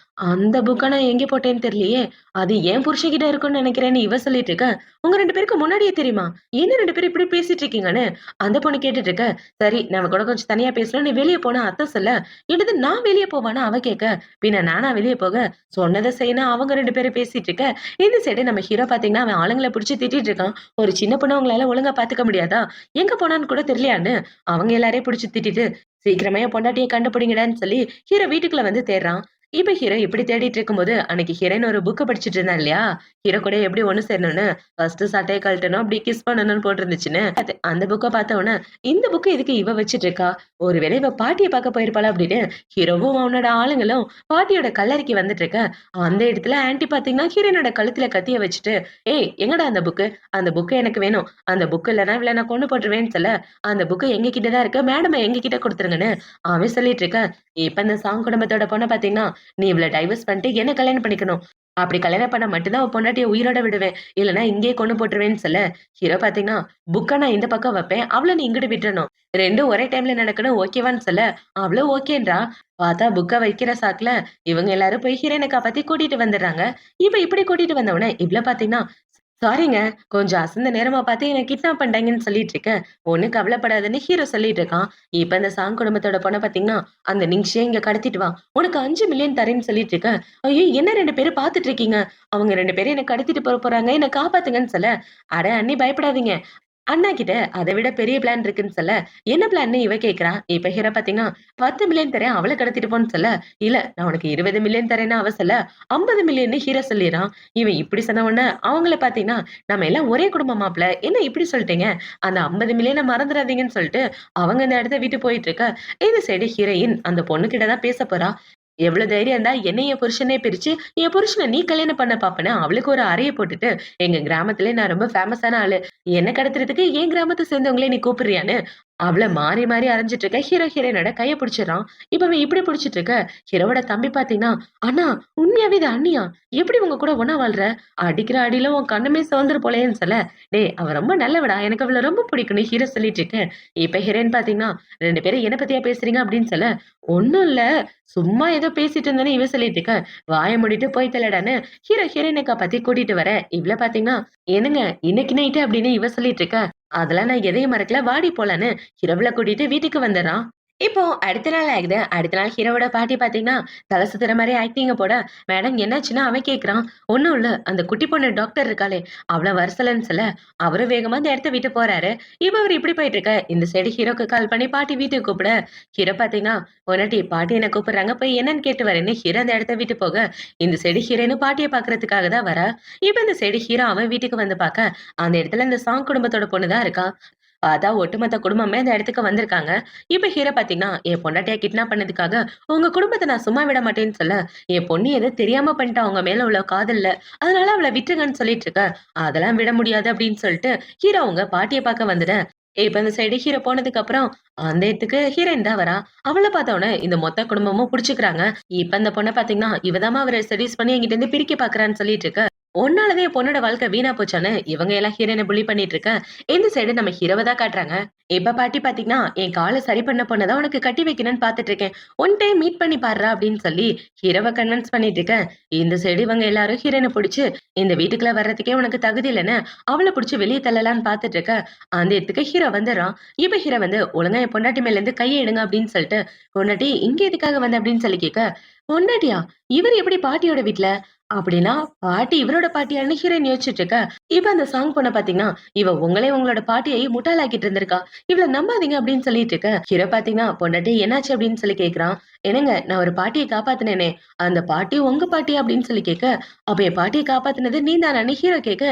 "அந்த புக்க நான் எங்கே போட்டேன்னு தெரியலையே. அது என் புருஷன்கிட்ட இருக்கும்னு நெனைக்கிறேன்னு" இவ சொல்லிட்டு இருக்க. "உங்க 2 பேருக்கு முன்னாடியே தெரியுமா? என்ன 2 பேரும் இப்படி பேசிட்டு இருக்கீங்கன்னு?" அந்த பொண்ணு கேட்டுட்டு இருக்க. "சரி, நம்ம கூட கொஞ்சம் தனியா பேசணும். நீ வெளிய போன்னு" அத்த சொல்ல, "என்னது நான் வெளிய போவான்னு?" அவ கேட்க. "பின்ன நானா வெளிய போக? சொன்னத செய்யணும்" அவங்க 2 பேரும் பேசிட்டு இருக்க. இந்த சைடு நம்ம ஹீரோ பாத்தீங்கன்னா, அவன் ஆளுங்கள புடிச்சு திட்டிட்டு இருக்கான். "ஒரு சின்ன பொண்ண உங்களால ஒழுங்கா பாத்துக்க முடியாதா? எங்க போனான்னு கூட தெரியலையான்னு?" அவங்க எல்லாரையும் புடிச்சு திட்டிட்டு, "சீக்கிரமா என் பொண்டாட்டிய கண்டுபிடிங்கடான்னு" சொல்லி ஹீரோ வீட்டுக்குள்ள வந்து தேடுறான். இப்ப ஹீரோ இப்படி தேடிட்டு இருக்கும்போது, அன்னைக்கு ஹீரோயின் ஒரு புக்க படிச்சுட்டு இருந்தா இல்லையா? ஹீரோ கூட எப்படி ஒண்ணு சேரணும்னு, ஃபர்ஸ்ட் சட்டைய கழட்டணும், அப்படி கிஸ் பண்ணணும்னு போட்டிருந்துச்சுன்னு. அந்த புக்க பாத்த உடனே, இந்த புக்க எதுக்கு இவ வச்சுட்டு இருக்கா? ஒருவேளை இவ பாட்டிய பாக்க போயிருப்பாளா அப்படின்னு, ஹீரோவும் அவனோட ஆளுங்களும் பாட்டியோட கல்லறைக்கு வந்துட்டு இருக்க. அந்த இடத்துல ஆன்டி பாத்தீங்கன்னா, ஹீரோயினோட கழுத்துல கத்திய வச்சுட்டு, "ஏய் எங்கடா அந்த புக்கு? அந்த புக்கு எனக்கு வேணும். அந்த புக் இல்லன்னா இவள நான் கொன்னு போட்டுருவேன்னு" சொல்ல, "அந்த புக்கு எங்க கிட்ட தான் இருக்கு. மேடம எங்க கிட்ட குடுத்துருங்கன்னு" அவன் சொல்லிட்டு இருக்க. இப்ப இந்த சாங் குடும்பத்தோட பொண்ண பாத்தீங்கன்னா, "நீ இவள டைவர்ஸ் பண்ணிட்டு என்ன கல்யாணம் பண்ணிக்கணும். அப்படி கல்யாணம் பண்ணா மட்டும் தான் உன் பொண்டாட்டிய உயிரோட விடுவேன். இல்லன்னா இங்கேயே கொன்னு போட்டுருவேன்னு" சொல்ல, ஹீரோ பாத்தீங்கன்னா, "புக்க நான் இந்த பக்கம் வைப்பேன். அவள நீ இங்கிட்டு விட்டுறணும். 2ம் ஒரே டைம்ல நடக்கணும் ஓகேவான்னு" சொல்ல, அவளும் ஓகேன்றா. பார்த்தா புக்க வைக்கிற சாக்குல, இவங்க எல்லாரும் போய் ஹீரோயின காப்பாத்தி கூட்டிட்டு வந்துடுறாங்க. இப்ப இப்படி கூட்டிட்டு வந்த உடனே, இவ்ள பாத்தீங்கன்னா, "சாரிங்க, கொஞ்சம் அசந்த நேரமா பார்த்து என்ன கிட்னாப் பண்ணிட்டாங்கன்னு" சொல்லிட்டு இருக்கேன். "ஒண்ணும் கவலைப்படாதன்னு" ஹீரோ சொல்லிட்டு இருக்கான். இப்ப இந்த சாங் குடும்பத்தோட பொண்ண பார்த்தீங்கன்னா, "அந்த நிங்ஷிய இங்க கடத்திட்டு வா. உனக்கு 5,000,000 தரேன்னு" சொல்லிட்டு இருக்கேன். "ஐயோ! என்ன 2 பேரும் பார்த்துட்டு இருக்கீங்க? அவங்க 2 பேரும் என்ன கடத்திட்டு போறாங்க. என்ன காப்பாத்துங்கன்னு" சொல்ல, "அட அண்ணி பயப்படாதீங்க. அண்ணா கிட்ட அத விட பெரிய பிளான் இருக்குன்னு" சொல்ல, "என்ன பிளான்னு?" இவ கேட்கிறா. இப்ப ஹீரோ பார்த்தீங்கன்னா, 10,000,000 தரேன் அவள கடத்திட்டு போன்னு சொல்ல, "இல்ல நான் உனக்கு 20,000,000 தரேன்னு" அவ சொல்ல, 50,000,000ன்னு ஹீரோ சொல்லிறான். இவன் இப்படி சொன்ன உடனே அவங்கள பார்த்தீங்கன்னா, "நம்ம எல்லாம் ஒரே குடும்பம் மாப்ள. என்ன இப்படி சொல்லிட்டீங்க? அந்த 50,000,000 மறந்துறாதீங்கன்னு" சொல்லிட்டு அவங்க அந்த இடத்த விட்டு போயிட்டு இருக்க. இந்த சைடு ஹீரோயின் அந்த பொண்ணு கிட்ட தான் பேச போறா. "எவ்வளவு தைரியம் இருந்தா என்னைய என் புருஷனே பிரிச்சு, என் புருஷன நீ கல்யாணம் பண்ண பாப்பன்னு" அவளுக்கு ஒரு அறைய போட்டுட்டு, "எங்க கிராமத்திலே நான் ரொம்ப ஃபேமஸான ஆளு. என்ன கடத்துறதுக்கு என் கிராமத்த சேர்ந்தவங்களே நீ கூப்பிடுறியான்னு" அவள மாறி மாறி அரைஞ்சிட்டு இருக்க. ஹீரோ ஹீரோயினோட கைய பிடிச்சிடுறான். இப்ப அவன் இப்படி பிடிச்சிட்டு இருக்க. ஹீரோவோட தம்பி பாத்தீங்கன்னா, "அண்ணா உண்மையாவே இது அண்ணியா? எப்படி உங்க கூட ஒண்ணா வாழ்ற? அடிக்கிற அடியில உன் கண்ணுமே சிவந்துரும் போலயேன்னு" சொல்ல, "டேய் அவ ரொம்ப நல்லவடா. எனக்கு அவள ரொம்ப பிடிக்கும்னு" ஹீரோ சொல்லிட்டு இருக்க. இப்ப ஹீரோயின் பாத்தீங்கன்னா, "2 பேரும் என்ன பத்தியா பேசுறீங்க?" அப்படின்னு சொல்ல, "ஒண்ணும் இல்ல. சும்மா ஏதோ பேசிட்டு இருந்தேன்னு" இவ சொல்லிட்டு இருக்க. "வாய மூடிட்டு போய் தொலைடான்னு" ஹீரோ ஹீரோயின காப்பாத்தி கூட்டிட்டு வர. இவள பாத்தீங்கன்னா, "என்னங்க இன்னைக்கு நைட்டு" அப்படின்னு இவ சொல்லிட்டு இருக்க. "அதெல்லாம் நான் எதையும் மறக்கல. வாடி போலான்னு" இரவுல கூட்டிட்டு வீட்டுக்கு வந்துர்றான். இப்போ அடுத்த நாள் ஆகுது. அடுத்த நாள் ஹீரோவோட பாட்டி பாத்தீங்கன்னா, தல சுத்துற மாரி ஆக்டிங்க போட, "மேடம் என்னாச்சுன்னு?" அவன் கேட்கிறான். "ஒண்ணும் இல்ல. அந்த குட்டி பொண்ணு டாக்டர் இருக்காளே, அவள வர சொல்லுன்னு" சொல்ல, அவரும் வேகமா அந்த இடத்த விட்டு போறாரு. இப்ப அவரு இப்படி போயிட்டு இருக்க, இந்த சைடு ஹீரோக்கு கால் பண்ணி பாட்டி வீட்டுக்கு கூப்பிட, ஹீரோ பாத்தீங்கன்னா, "பொண்டாட்டி பாட்டி என்ன கூப்பிடுறாங்க. போய் என்னன்னு கேட்டு வரேன்னு" ஹீரோ அந்த இடத்த விட்டு போக, இந்த சைடு ஹீரோயினும் பாட்டிய பாக்குறதுக்காக தான் வரா. இப்ப இந்த சைடு ஹீரோ அவன் வீட்டுக்கு வந்து பாக்க, அந்த இடத்துல இந்த சாங் குடும்பத்தோட பொண்ணு தான் இருக்கா. பார்த்தா ஒட்டுமொத்த குடும்பமே அந்த இடத்துக்கு வந்திருக்காங்க. இப்ப ஹீரோ பாத்தீங்கன்னா, என் பொண்டாட்டிய கிட்னாப் பண்ணதுக்காக உங்க குடும்பத்த நான் சும்மா விட மாட்டேன்னு சொல்ல, என் பொண்ணு ஏதோ தெரியாம பண்ணிட்டா உங்க மேல உள்ள காதல்ல. அதனால அவள விட்டுருங்கன்னு சொல்லிட்டு இருக்க. அதெல்லாம் விட முடியாது அப்படின்னு சொல்லிட்டு ஹீரோ அவங்க பாட்டிய பார்க்க வந்துட, இப்ப இந்த சைடு ஹீரோ போனதுக்கு அப்புறம் அந்த இடத்துக்கு ஹீரோயின் தான் வரா. அவள பார்த்த உடனே இந்த மொத்த குடும்பமும் புடிச்சுக்கிறாங்க. இப்ப இந்த பொண்ண பாத்தீங்கன்னா, இவதாம்மா அவர செடியூஸ் பண்ணி என்கிட்ட இருந்து பிரிக்க பாக்குறான்னு சொல்லிட்டு இருக்க. உன்னாலதான் என் பொண்ணோட வாழ்க்கை வீணா போச்சான்னு இவங்க எல்லாம் ஹீரோயின புள்ளி பண்ணிட்டு இருக்க. இந்த சைடு நம்ம ஹீரோவ தான் காட்டுறாங்க. இப்ப பாட்டி பாத்தீங்கன்னா, என் கால சரி பண்ண பொண்ணதான் உனக்கு கட்டி வைக்கணும்னு பாத்துட்டு இருக்கேன். ஒன் டைம் மீட் பண்ணி பாருடா அப்படின்னு சொல்லி ஹீரோவ கன்வின்ஸ் பண்ணிட்டு இருக்க. இந்த சைடு இவங்க எல்லாரும் ஹீரோயின புடிச்சு இந்த வீட்டுக்குள்ள வர்றதுக்கே உனக்கு தகுதி இல்லைன்னு அவளை புடிச்சு வெளியே தள்ளலான்னு பாத்துட்டு இருக்க. அந்த இடத்துக்கு ஹீரோ வந்துடுறான். இப்ப ஹீரோ வந்து ஒழுங்கா என் பொண்டாட்டி மேல இருந்து கையை எடுங்க அப்படின்னு சொல்லிட்டு, பொண்டாட்டி இங்க எதுக்காக வந்த அப்படின்னு சொல்லி கேட்க, பொண்டாட்டியா இவர் எப்படி பாட்டியோட வீட்ல அப்படின்னா பாட்டி இவரோட பாட்டியான்னு ஹீரோயின் யோசிச்சுட்டு இருக்க. இப்ப அந்த சாங் பொண்ண பாத்தீங்கன்னா, இவ உங்களே உங்களோட பாட்டியை முட்டாளாக்கிட்டு இருந்திருக்கா, இவள நம்பாதீங்க அப்படின்னு சொல்லிட்டு இருக்க. ஹீரோ பாத்தீங்கன்னா, பொண்டாட்டி என்னாச்சு அப்படின்னு சொல்லி கேக்குறான். என்னங்க நான் ஒரு பாட்டியை காப்பாத்தினேனே, அந்த பாட்டி உங்க பாட்டியா அப்படின்னு சொல்லி கேட்க, அப்ப என் பாட்டியை காப்பாத்தினது நீ தானே ஹீரோ கேட்க,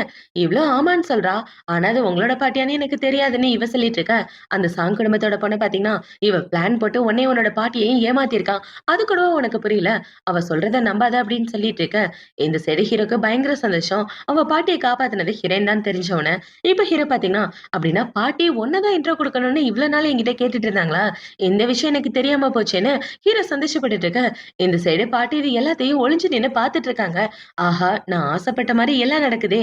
இவ்ளோ ஆமான்னு சொல்றா. ஆனா அது உங்களோட பாட்டியான்னு எனக்கு தெரியாதுன்னு இவ சொல்லிட்டு இருக்க. அந்த சாங் குடும்பத்தோட பொண்ண பாத்தீங்கன்னா, இவ பிளான் போட்டு உன்னை உன்னோட பாட்டியையும் ஏமாத்திருக்கா, அது கூட உனக்கு புரியல, அவ சொல்றத நம்பாத அப்படின்னு சொல்லிட்டு இருக்க. இந்த சைடு ஹீரோக்கு பயங்கர சந்தோஷம். அவ பாட்டியை காப்பாத்தினது ஹீரோயின் தான் தெரிஞ்சவன. இப்ப ஹீரோ பாத்தீங்கன்னா, அப்படின்னா பாட்டி ஒன்னதான் இன்ட்ரோ கொடுக்கணும்னு இவ்வளவு நாள் என்கிட்ட கேட்டுட்டு இருந்தாங்களா, இந்த விஷயம் எனக்கு தெரியாம போச்சேன்னு ஹீரோ சந்தோஷப்பட்டுட்டு இருக்க. இந்த சைடு பாட்டி இது எல்லாத்தையும் ஒளிஞ்சு நின்னு பாத்துட்டு இருக்காங்க. ஆஹா நான் ஆசைப்பட்ட மாதிரி எல்லாம் நடக்குதே,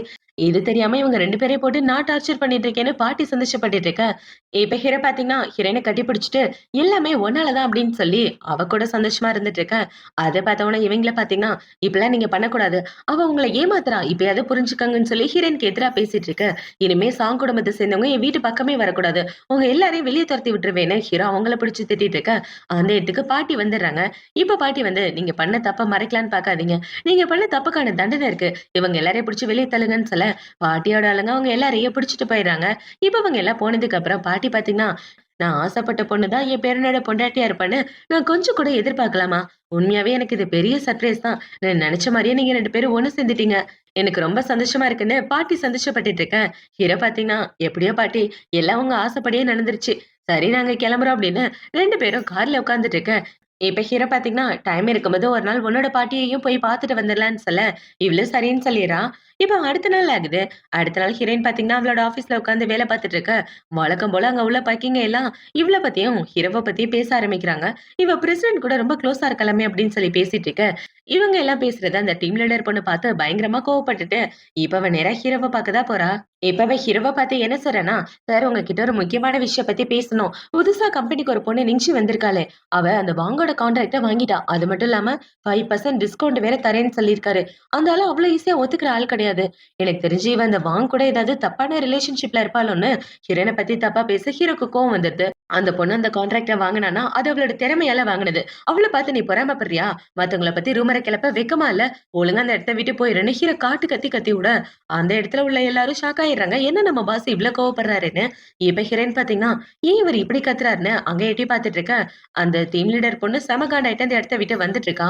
இது தெரியாம இவங்க 2 பேரையும் போட்டு நான் டார்ச்சர் பண்ணிட்டு இருக்கேன்னு பாட்டி சந்தோஷப்பட்டுட்டு இருக்க. இப்ப ஹீரோ பாத்தீங்கன்னா ஹீரோயினை கட்டி பிடிச்சிட்டு எல்லாமே ஒன்னாலதான் அப்படின்னு சொல்லி அவ கூட சந்தோஷமா இருந்துட்டு இருக்க. அதை பார்த்தவன இவங்கள பாத்தீங்கன்னா, இப்பெல்லாம் நீங்க பண்ணக்கூடாது, அவ உங்களை ஏமாத்துறா, இப்பயாவது புரிஞ்சுக்கங்கன்னு சொல்லி ஹீரோயினுக்கு எதிரா பேசிட்டு இருக்க. இனிமே சாங் குடும்பத்தை சேர்ந்தவங்க என் வீட்டு பக்கமே வரக்கூடாது, உங்க எல்லாரையும் வெளியே துரத்தி விட்டுருவேன்னு ஹீரோ அவங்கள பிடிச்சு திட்டிட்டு இருக்க. அந்த இடத்துக்கு பாட்டி வந்துடுறாங்க. இப்ப பாட்டி வந்து, நீங்க பண்ண தப்ப மறைக்கலான்னு பாக்காதீங்க, நீங்க பண்ண தப்புக்கான தண்டனை இருக்கு, இவங்க எல்லாரையும் பிடிச்சு வெளியே தள்ளுங்கன்னு சொல்ல, பாட்டியோட ஆளுங்க அவங்க எல்லாரையும் பிடிச்சிட்டு போயிடுறாங்க. இப்ப அவங்க எல்லாம் போனதுக்கு அப்புறம் பாட்டி பாத்தீங்கன்னா, நான் ஆசைப்பட்ட பொண்ணுதான் என் பேரனோட பொண்டாட்டியா இருப்பான்னு நான் கொஞ்சம் கூட எதிர்பார்க்கலாமா, உண்மையாவே எனக்கு இது பெரிய சர்ப்ரைஸ் தான், நான் நினைச்ச மாதிரியே நீங்க 2 பேரும் ஒண்ணு சேர்ந்துட்டீங்க, எனக்கு ரொம்ப சந்தோஷமா இருக்குன்னு பாட்டி சந்தோஷப்பட்டுட்டு இருக்கேன். ஹீரோ பாத்தீங்கன்னா, எப்படியோ பாட்டி எல்லாம் உங்க ஆசைப்படியே நடந்துருச்சு, சரி நாங்க கிளம்புறோம் அப்படின்னு 2 பேரும் கார்ல உட்கார்ந்துட்டு இருக்க. இப்ப ஹீரோ பாத்தீங்கன்னா, டைம் இருக்கும்போது ஒரு நாள் உன்னோட பாட்டியையும் போய் பாத்துட்டு வந்துடலான்னு சொல்ல, இவளும் சரின்னு சொல்லிடுறா. இப்ப அடுத்த நாள் ஆகுது. அடுத்த நாள் ஹீரோயின் பாத்தீங்கன்னா, அவளோட ஆபீஸ்ல உட்கார்ந்து வேலை பார்த்துட்டு இருக்க. வழக்கம் போல அங்க உள்ள பக்கிங்க எல்லாம் இவள பத்தியும் ஹீரோவ பத்தியும் பேச ஆரம்பிக்கிறாங்க. இவ பிரசிடென்ட் கூட ரொம்ப க்ளோஸா இருக்கலாமே அப்படின்னு சொல்லி பேசிட்டு இருக்க. இவங்க எல்லாம் பேசுறத அந்த டீம் லீடர் பொண்ணு பார்த்து பயங்கரமா கோவப்பட்டுட்டு, இப்ப அவ நேரா ஹீரோவ பார்க்கதான் போறா. இப்ப அவ ஹீரோவ பார்த்து என்ன சொல்றேன்னா, சார் உங்ககிட்ட ஒரு முக்கியமான விஷயம் பத்தி பேசணும். புதுசா கம்பெனிக்கு ஒரு பொண்ணு நிங்ஷி வந்திருக்காளே, அவ அந்த வாங்கோட கான்ட்ராக்ட வாங்கிட்டா. அது மட்டும் இல்லாம 5% டிஸ்கவுண்ட் வேற தரேன்னு சொல்லியிருக்காரு. அந்த ஆளு அவ்வளவு ஈஸியா ஒத்துக்கிற ஆள் கிடையாது. எனக்கு தெரிஞ்சு இவ அந்த வாங் கூட ஏதாவது தப்பான ரிலேஷன்ஷிப்ல இருப்பாளோன்னு ஹீரோயின பத்தி தப்பா பேச ஹீரோக்கு கோவம் வந்துருது. அந்த பொண்ணு அந்த கான்ட்ராக்ட வாங்கினானா அது அவளோட திறமையால வாங்கினது. அவளை பார்த்து நீ பொறாமப்படுறியா? மத்தவங்கள பத்தி ரூமரை கிளப்ப வெக்கமா இல்ல? ஒழுங்கா அந்த இடத்த விட்டு போயிருன்னு ஹீரோ காட்டு கத்தி கத்தி விட, அந்த இடத்துல உள்ள எல்லாரும் ஷாக் ஆயிடுறாங்க. என்ன நம்ம பாஸ் இவ்ளோ கோவப்படுறாருன்னு. இப்ப ஹீரோயின் பாத்தீங்கன்னா, ஏன் இவர் இப்படி கத்துறாருன்னு அங்க எட்டி பாத்துட்டு இருக்க. அந்த டீம் லீடர் பொண்ணு செம காண்டாயிட்டு அந்த இடத்த விட்டு வந்துட்டு இருக்கா.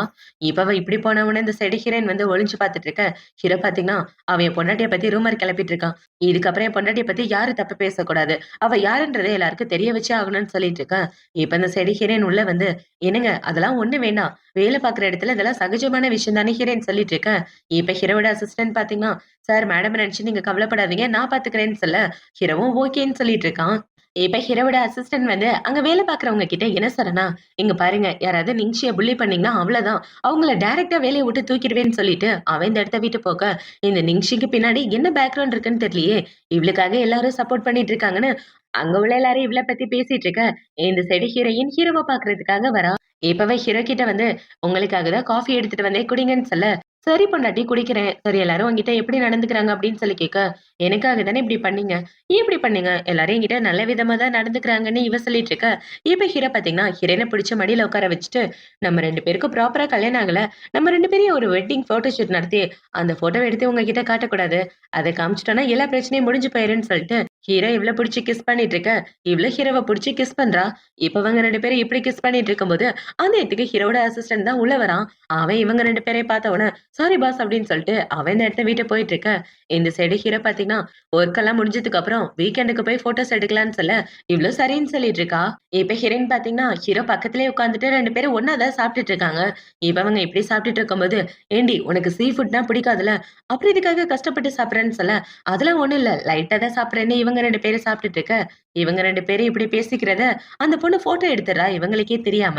இப்ப அவ இப்படி போனவன இந்த சைடு ஹீரோயின் வந்து ஒளிஞ்சு பாத்துட்டு இருக்க. ஹீரோ பாத்தீங்கன்னா, அவன் என் பொண்டாட்டிய பத்தி ரூமர் கிளப்பிட்டு இருக்கான். இதுக்கப்புறம் என் பொண்டாட்டிய பத்தி யாரும் தப்பு பேசக்கூடாது, அவ யாருன்றதை எல்லாருக்கும் தெரிய வச்சே ஆகணும்னு சொல்லிட்டு இருக்கேன். இப்ப இந்த சைடு ஹீரோயின் உள்ள வந்து, என்னங்க அதெல்லாம் ஒண்ணு வேண்டாம், வேலை பாக்குற இடத்துல இதெல்லாம் சகஜமான விஷயம் தானே ஹீரோயின் சொல்லிட்டு இருக்கேன். இப்ப ஹீரோவோட அசிஸ்டன்ட் பாத்தீங்கன்னா, சார் மேடம் நினைச்சு நீங்க கவலைப்படாதீங்க, நான் பாத்துக்கிறேன்னு சொல்ல, ஹீரோவும் ஓகேன்னு சொல்லிட்டு இருக்கான். இப்ப ஹீரோவோட அசிஸ்டன்ட் வந்து அங்க வேலை பாக்குறவங்க கிட்ட என்ன சொல்றனா, இங்க பாருங்க யாராவது நிங்ஷிய புள்ளி பண்ணீங்கன்னா அவ்வளவுதான், அவங்கள டைரக்டா வேலையை விட்டு தூக்கிடுவேன்னு சொல்லிட்டு அவன் இந்த இடத்த விட்டு போக, இந்த நிங்ஷிக்கு பின்னாடி என்ன பேக்ரவுண்ட் இருக்குன்னு தெரியலையே, இவளுக்காக எல்லாரும் சப்போர்ட் பண்ணிட்டு இருக்காங்கன்னு அங்க உள்ள எல்லாரும் இவள பத்தி பேசிட்டு இருக்க. இந்த சைடு ஹீரோயின் ஹீரோவை பாக்குறதுக்காக வரா. இப்பவே ஹீரோ கிட்ட வந்து, உங்களுக்காக தான் காஃபி எடுத்துட்டு வந்தேன் குடிங்கன்னு சொல்ல, சரி பொண்டாட்டி குடிக்கிறேன், சரி எல்லாரும் உங்ககிட்ட எப்படி நடந்துக்கிறாங்க அப்படின்னு சொல்லி கேட்க, எனக்காக தானே இப்படி பண்ணீங்க, ஏன் இப்படி பண்ணீங்க, எல்லாரும் என்கிட்ட நல்ல விதமா தான் நடந்துக்கிறாங்கன்னு இவ சொல்லிட்டு இருக்க. இப்ப ஹீரோ பாத்தீங்கன்னா ஹீரோனை பிடிச்ச மடியில உட்கார வச்சுட்டு, நம்ம 2 பேருக்கும் ப்ராப்பரா கல்யாணம் ஆகல, நம்ம 2 பேரையும் ஒரு வெட்டிங் போட்டோ ஷூட் நடத்தி அந்த போட்டோவை எடுத்து உங்ககிட்ட காட்டக்கூடாது, அதை காமிச்சிட்டோம்னா எல்லா பிரச்சனையும் முடிஞ்சு போயிருன்னு சொல்லிட்டு ஹீரோ இவ்ள புடிச்சு கிஸ் பண்ணிட்டு இருக்க, இவ்ள ஹீரோவ புடிச்சு கிஸ் பண்றா. இப்ப இவங்க 2 பேரும் இப்படி கிஸ் பண்ணிட்டு இருக்கும்போது, அந்த இடத்துக்கு ஹீரோவோட அசிஸ்டன்ட் தான் உள்ள வரான். அவன் இவங்க 2 பேரையும் பார்த்த உடனே, "சாரி பாஸ்" அப்படின்னு சொல்லிட்டு அவன் இந்த இடத்த விட்டு போயிட்டு இருக்க. இந்த சைடு ஹீரோ பார்த்தீங்கன்னா, ஒர்க் எல்லாம் முடிஞ்சதுக்கு அப்புறம் வீக்கெண்டுக்கு போய் ஃபோட்டோஸ் எடுக்கலான்னு சொல்ல, இவ்ளோ சரின்னு சொல்லிட்டு இருக்கா. இப்ப ஹீரோயின் பார்த்தீங்கன்னா, ஹீரோ பக்கத்திலேயே உட்கார்ந்துட்டு 2 பேரும் ஒண்ணா தான் சாப்பிட்டுட்டு இருக்காங்க. இப்ப அவங்க இப்படி சாப்பிட்டுட்டு இருக்கும்போது, "ஏண்டி உனக்கு சீ ஃபுட்னா பிடிக்காதுல்ல? அப்புறம் இதுக்காக கஷ்டப்பட்டு சாப்பிடுறேன்னு" சொல்ல, "அதெல்லாம் ஒண்ணும் இல்ல. லைட்டா தான் சாப்பிடுறேன்னு" இவங்க 2 பேரும் சாப்பிட்டுட்டு இருக்க, இவங்க 2 பேரும் இப்படி பேசிக்கிறத, அந்த பொண்ணு ஃபோட்டோ எடுத்துடுறா இவங்களுக்கே தெரியாம.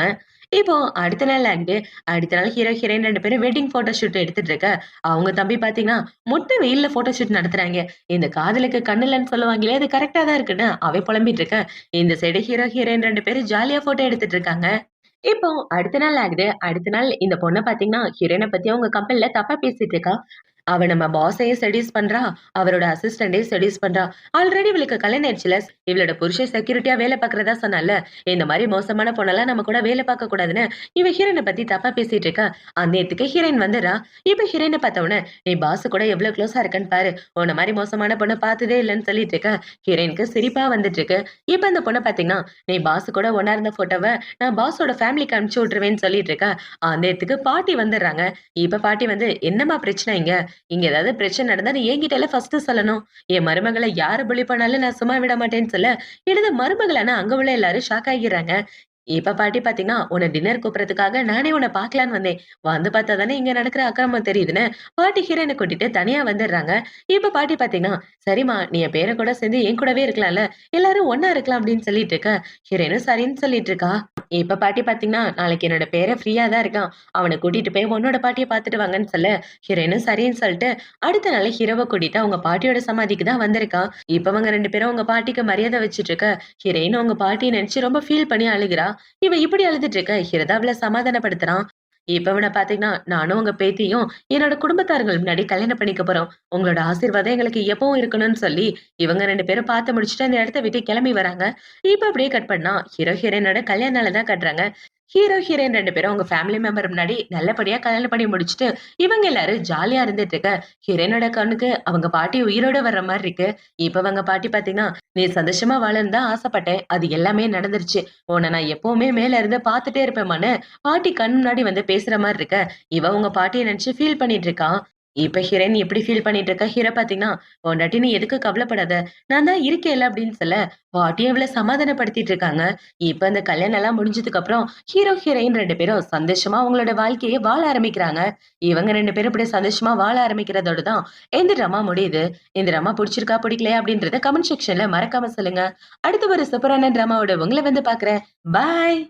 இப்போ அடுத்த நாள் ஆகுது. அடுத்த நாள் ஹீரோ, ஹீரோயின் 2 பேரும் வெட்டிங் ஃபோட்டோ ஷூட் எடுத்துட்டு இருக்க, அவங்க தம்பி பார்த்தீங்கன்னா, மொட்டை வெயில்ல ஃபோட்டோ ஷூட் நடத்துறாங்க. இந்த காதலுக்கு கண்ணு இல்லன்னு சொல்லுவாங்களே, அது கரெக்ட்டா தான் இருக்குன்னு அவன் புலம்பிட்டு இருக்க. இந்த சைடு ஹீரோ, ஹீரோயின் 2 பேரும் ஜாலியா ஃபோட்டோ எடுத்துட்டு இருக்காங்க. இப்போ அடுத்த நாள் ஆகுது. அடுத்த நாள் இந்த பொண்ண பார்த்தீங்கன்னா, ஹீரோயின பத்தி அவங்க கம்பெனில தப்பா பேசிட்டு இருக்கா. அவ நம்ம பாஸையும் செடியூஸ் பண்றா. அவரோட அசிஸ்டன்ட்டையும் செடியூஸ் பண்றா. ஆல்ரெடி இவளுக்கு கல்யாணம் ஆயிடுச்சுல. இவளோட புருஷன் செக்யூரிட்டியா வேலை பார்க்கிறதா சொன்னான்ல. இந்த மாரி மோசமான பொண்ணெல்லாம் நம்ம கூட வேலை பார்க்க கூடாதுன்னு, இவ ஹீரோயின பத்தி தப்பா பேசிட்டு இருக்கா. அந்த இடத்துக்கு ஹீரோயின் வந்துர்றா. இப்ப ஹீரோயின பார்த்த உடனே, "நீ பாஸ் கூட எவ்ளோ க்ளோஸா இருக்கன்னு பாரு. உன்ன மாரி மோசமான பொண்ண பார்த்ததே இல்லன்னு" சொல்லிட்டு இருக்க. ஹீரோயினுக்கு சிரிப்பா வந்துட்டு இருக்கு. இப்ப அந்த பொண்ண பார்த்தீங்கன்னா, "நீ பாஸ் கூட ஒண்ணா இருந்த ஃபோட்டோவ நான் பாஸோட ஃபேமிலிக்கு அனுப்பிச்சு விட்டுருவேன்னு" சொல்லிட்டு இருக்க. அந்த இடத்துக்கு பாட்டி வந்துர்றாங்க. இப்ப பாட்டி வந்து, "என்னம்மா பிரச்சனை இங்க? இங்க ஏதாவது பிரச்சனை நடந்தா நீ என்கிட்டல்ல ஃபர்ஸ்ட் சொல்லணும். என் மருமகள யாரு புலி பண்ணாலும் நான் சும்மா விட மாட்டேன்னு" சொல்ல, எனது மருமகளனா அங்க உள்ள எல்லாரும் ஷாக் ஆகிறாங்க. இப்ப பாட்டி பாத்தீங்கன்னா, "உன்ன டின்னர் கூப்பிடுறதுக்காக நானே உன்ன பார்க்கலான்னு வந்தேன். வந்து பார்த்தா தானே இங்க நடக்கிற அக்கிரமம் தெரியுதுன்னு" பாட்டி ஹீரோயின கூட்டிட்டு தனியா வந்துடுறாங்க. இப்ப பாட்டி பாத்தீங்கன்னா, "சரிம்மா நீ என் பேரன் கூட சேர்ந்து என் கூடவே இருக்கலாம்ல. எல்லாரும் ஒண்ணா இருக்கலாம்" அப்படின்னு சொல்லிட்டு இருக்க. ஹீரோயினும் சரின்னு சொல்லிட்டு இருக்கா. இப்ப பாட்டி பாத்தீங்கன்னா, "நாளைக்கு என்னோட பேரன் ஃப்ரீயா தான் இருக்கான். அவன கூட்டிட்டு போய் உன்னோட பாட்டிய பார்த்துட்டு வாங்கன்னு" சொல்ல, ஹீரோயினும் சரின்னு சொல்லிட்டு, அடுத்த நாள் ஹீரோவ கூட்டிட்டு அவங்க பாட்டியோட சமாதிக்கு தான் வந்திருக்கா. இப்ப அவங்க 2 பேரும் அவங்க பாட்டிக்கு மரியாதை வச்சுட்டு இருக்க, ஹீரோயின் அவங்க பாட்டிய நினைச்சு ரொம்ப ஃபீல் பண்ணி அழுகுறா. இவ இப்படி அழுதுட்டு இருக்க, ஹீரோ தான் அவள சமாதானப்படுத்துறான். இப்ப இவன பாத்தீங்கன்னா, "நானும் உங்க பேத்தியும் என்னோட குடும்பத்தார்கள் முன்னாடி கல்யாணம் பண்ணிக்க போறோம். உங்களோட ஆசீர்வாதம் எங்களுக்கு எப்பவும் இருக்கணும்னு" சொல்லி, இவங்க 2 பேரும் பார்த்து முடிச்சுட்டு அந்த இடத்த விட்டு கிளம்பி வராங்க. இப்ப அப்படியே கட் பண்ணா, ஹீரோ ஹீரோயினோட கல்யாண நாள தான் காட்டுறாங்க. ஹீரோ, ஹீரோயின் 2 பேரும் அவங்க ஃபேமிலி மெம்பர் முன்னாடி நல்லபடியா கல்யாணம் பண்ணி முடிச்சுட்டு, இவங்க எல்லாரும் ஜாலியா இருந்துட்டு இருக்க, ஹீரோயினோட கண்ணுக்கு அவங்க பாட்டி உயிரோட வர்ற மாரி இருக்கு. இப்ப அவங்க பாட்டி பாத்தீங்கன்னா, "நீ சந்தோஷமா வாழன்னு தான் ஆசைப்பட்டேன். அது எல்லாமே நடந்துருச்சு. உன்ன நான் எப்பவுமே மேல இருந்து பார்த்துட்டே இருப்பேம்மான்னு" பாட்டி கண் முன்னாடி வந்து பேசுற மாரி இருக்க, இவ உங்க பாட்டிய நினைச்சு ஃபீல் பண்ணிட்டு இருக்கா. இப்ப ஹீரோயின் எப்படி ஃபீல் பண்ணிட்டு இருக்கா, ஹீரோ பாத்தீங்கன்னா, "பொண்டாட்டி நீ எதுக்கு கவலைப்படாத. நான் தான் இருக்கேன்ல" அப்படின்னு சொல்ல, பாட்டியும் இவள சமாதானப்படுத்திட்டு இருக்காங்க. இப்ப இந்த கல்யாணம்லாம் முடிஞ்சதுக்கு அப்புறம் ஹீரோ, ஹீரோயின் 2 பேரும் சந்தோஷமா அவங்களோட வாழ்க்கைய வாழ ஆரம்பிக்கிறாங்க. இவங்க 2 பேரும் இப்படி சந்தோஷமா வாழ ஆரம்பிக்கிறதோட தான் இந்த ட்ராமா முடியுது. இந்த ட்ராமா புடிச்சிருக்கா, பிடிக்கலையா அப்படின்றத கமெண்ட் செக்ஷன்ல மறக்காம சொல்லுங்க. அடுத்து ஒரு சூப்பரான ட்ராமாவோட உங்கள வந்து பாக்குறேன். பாய்.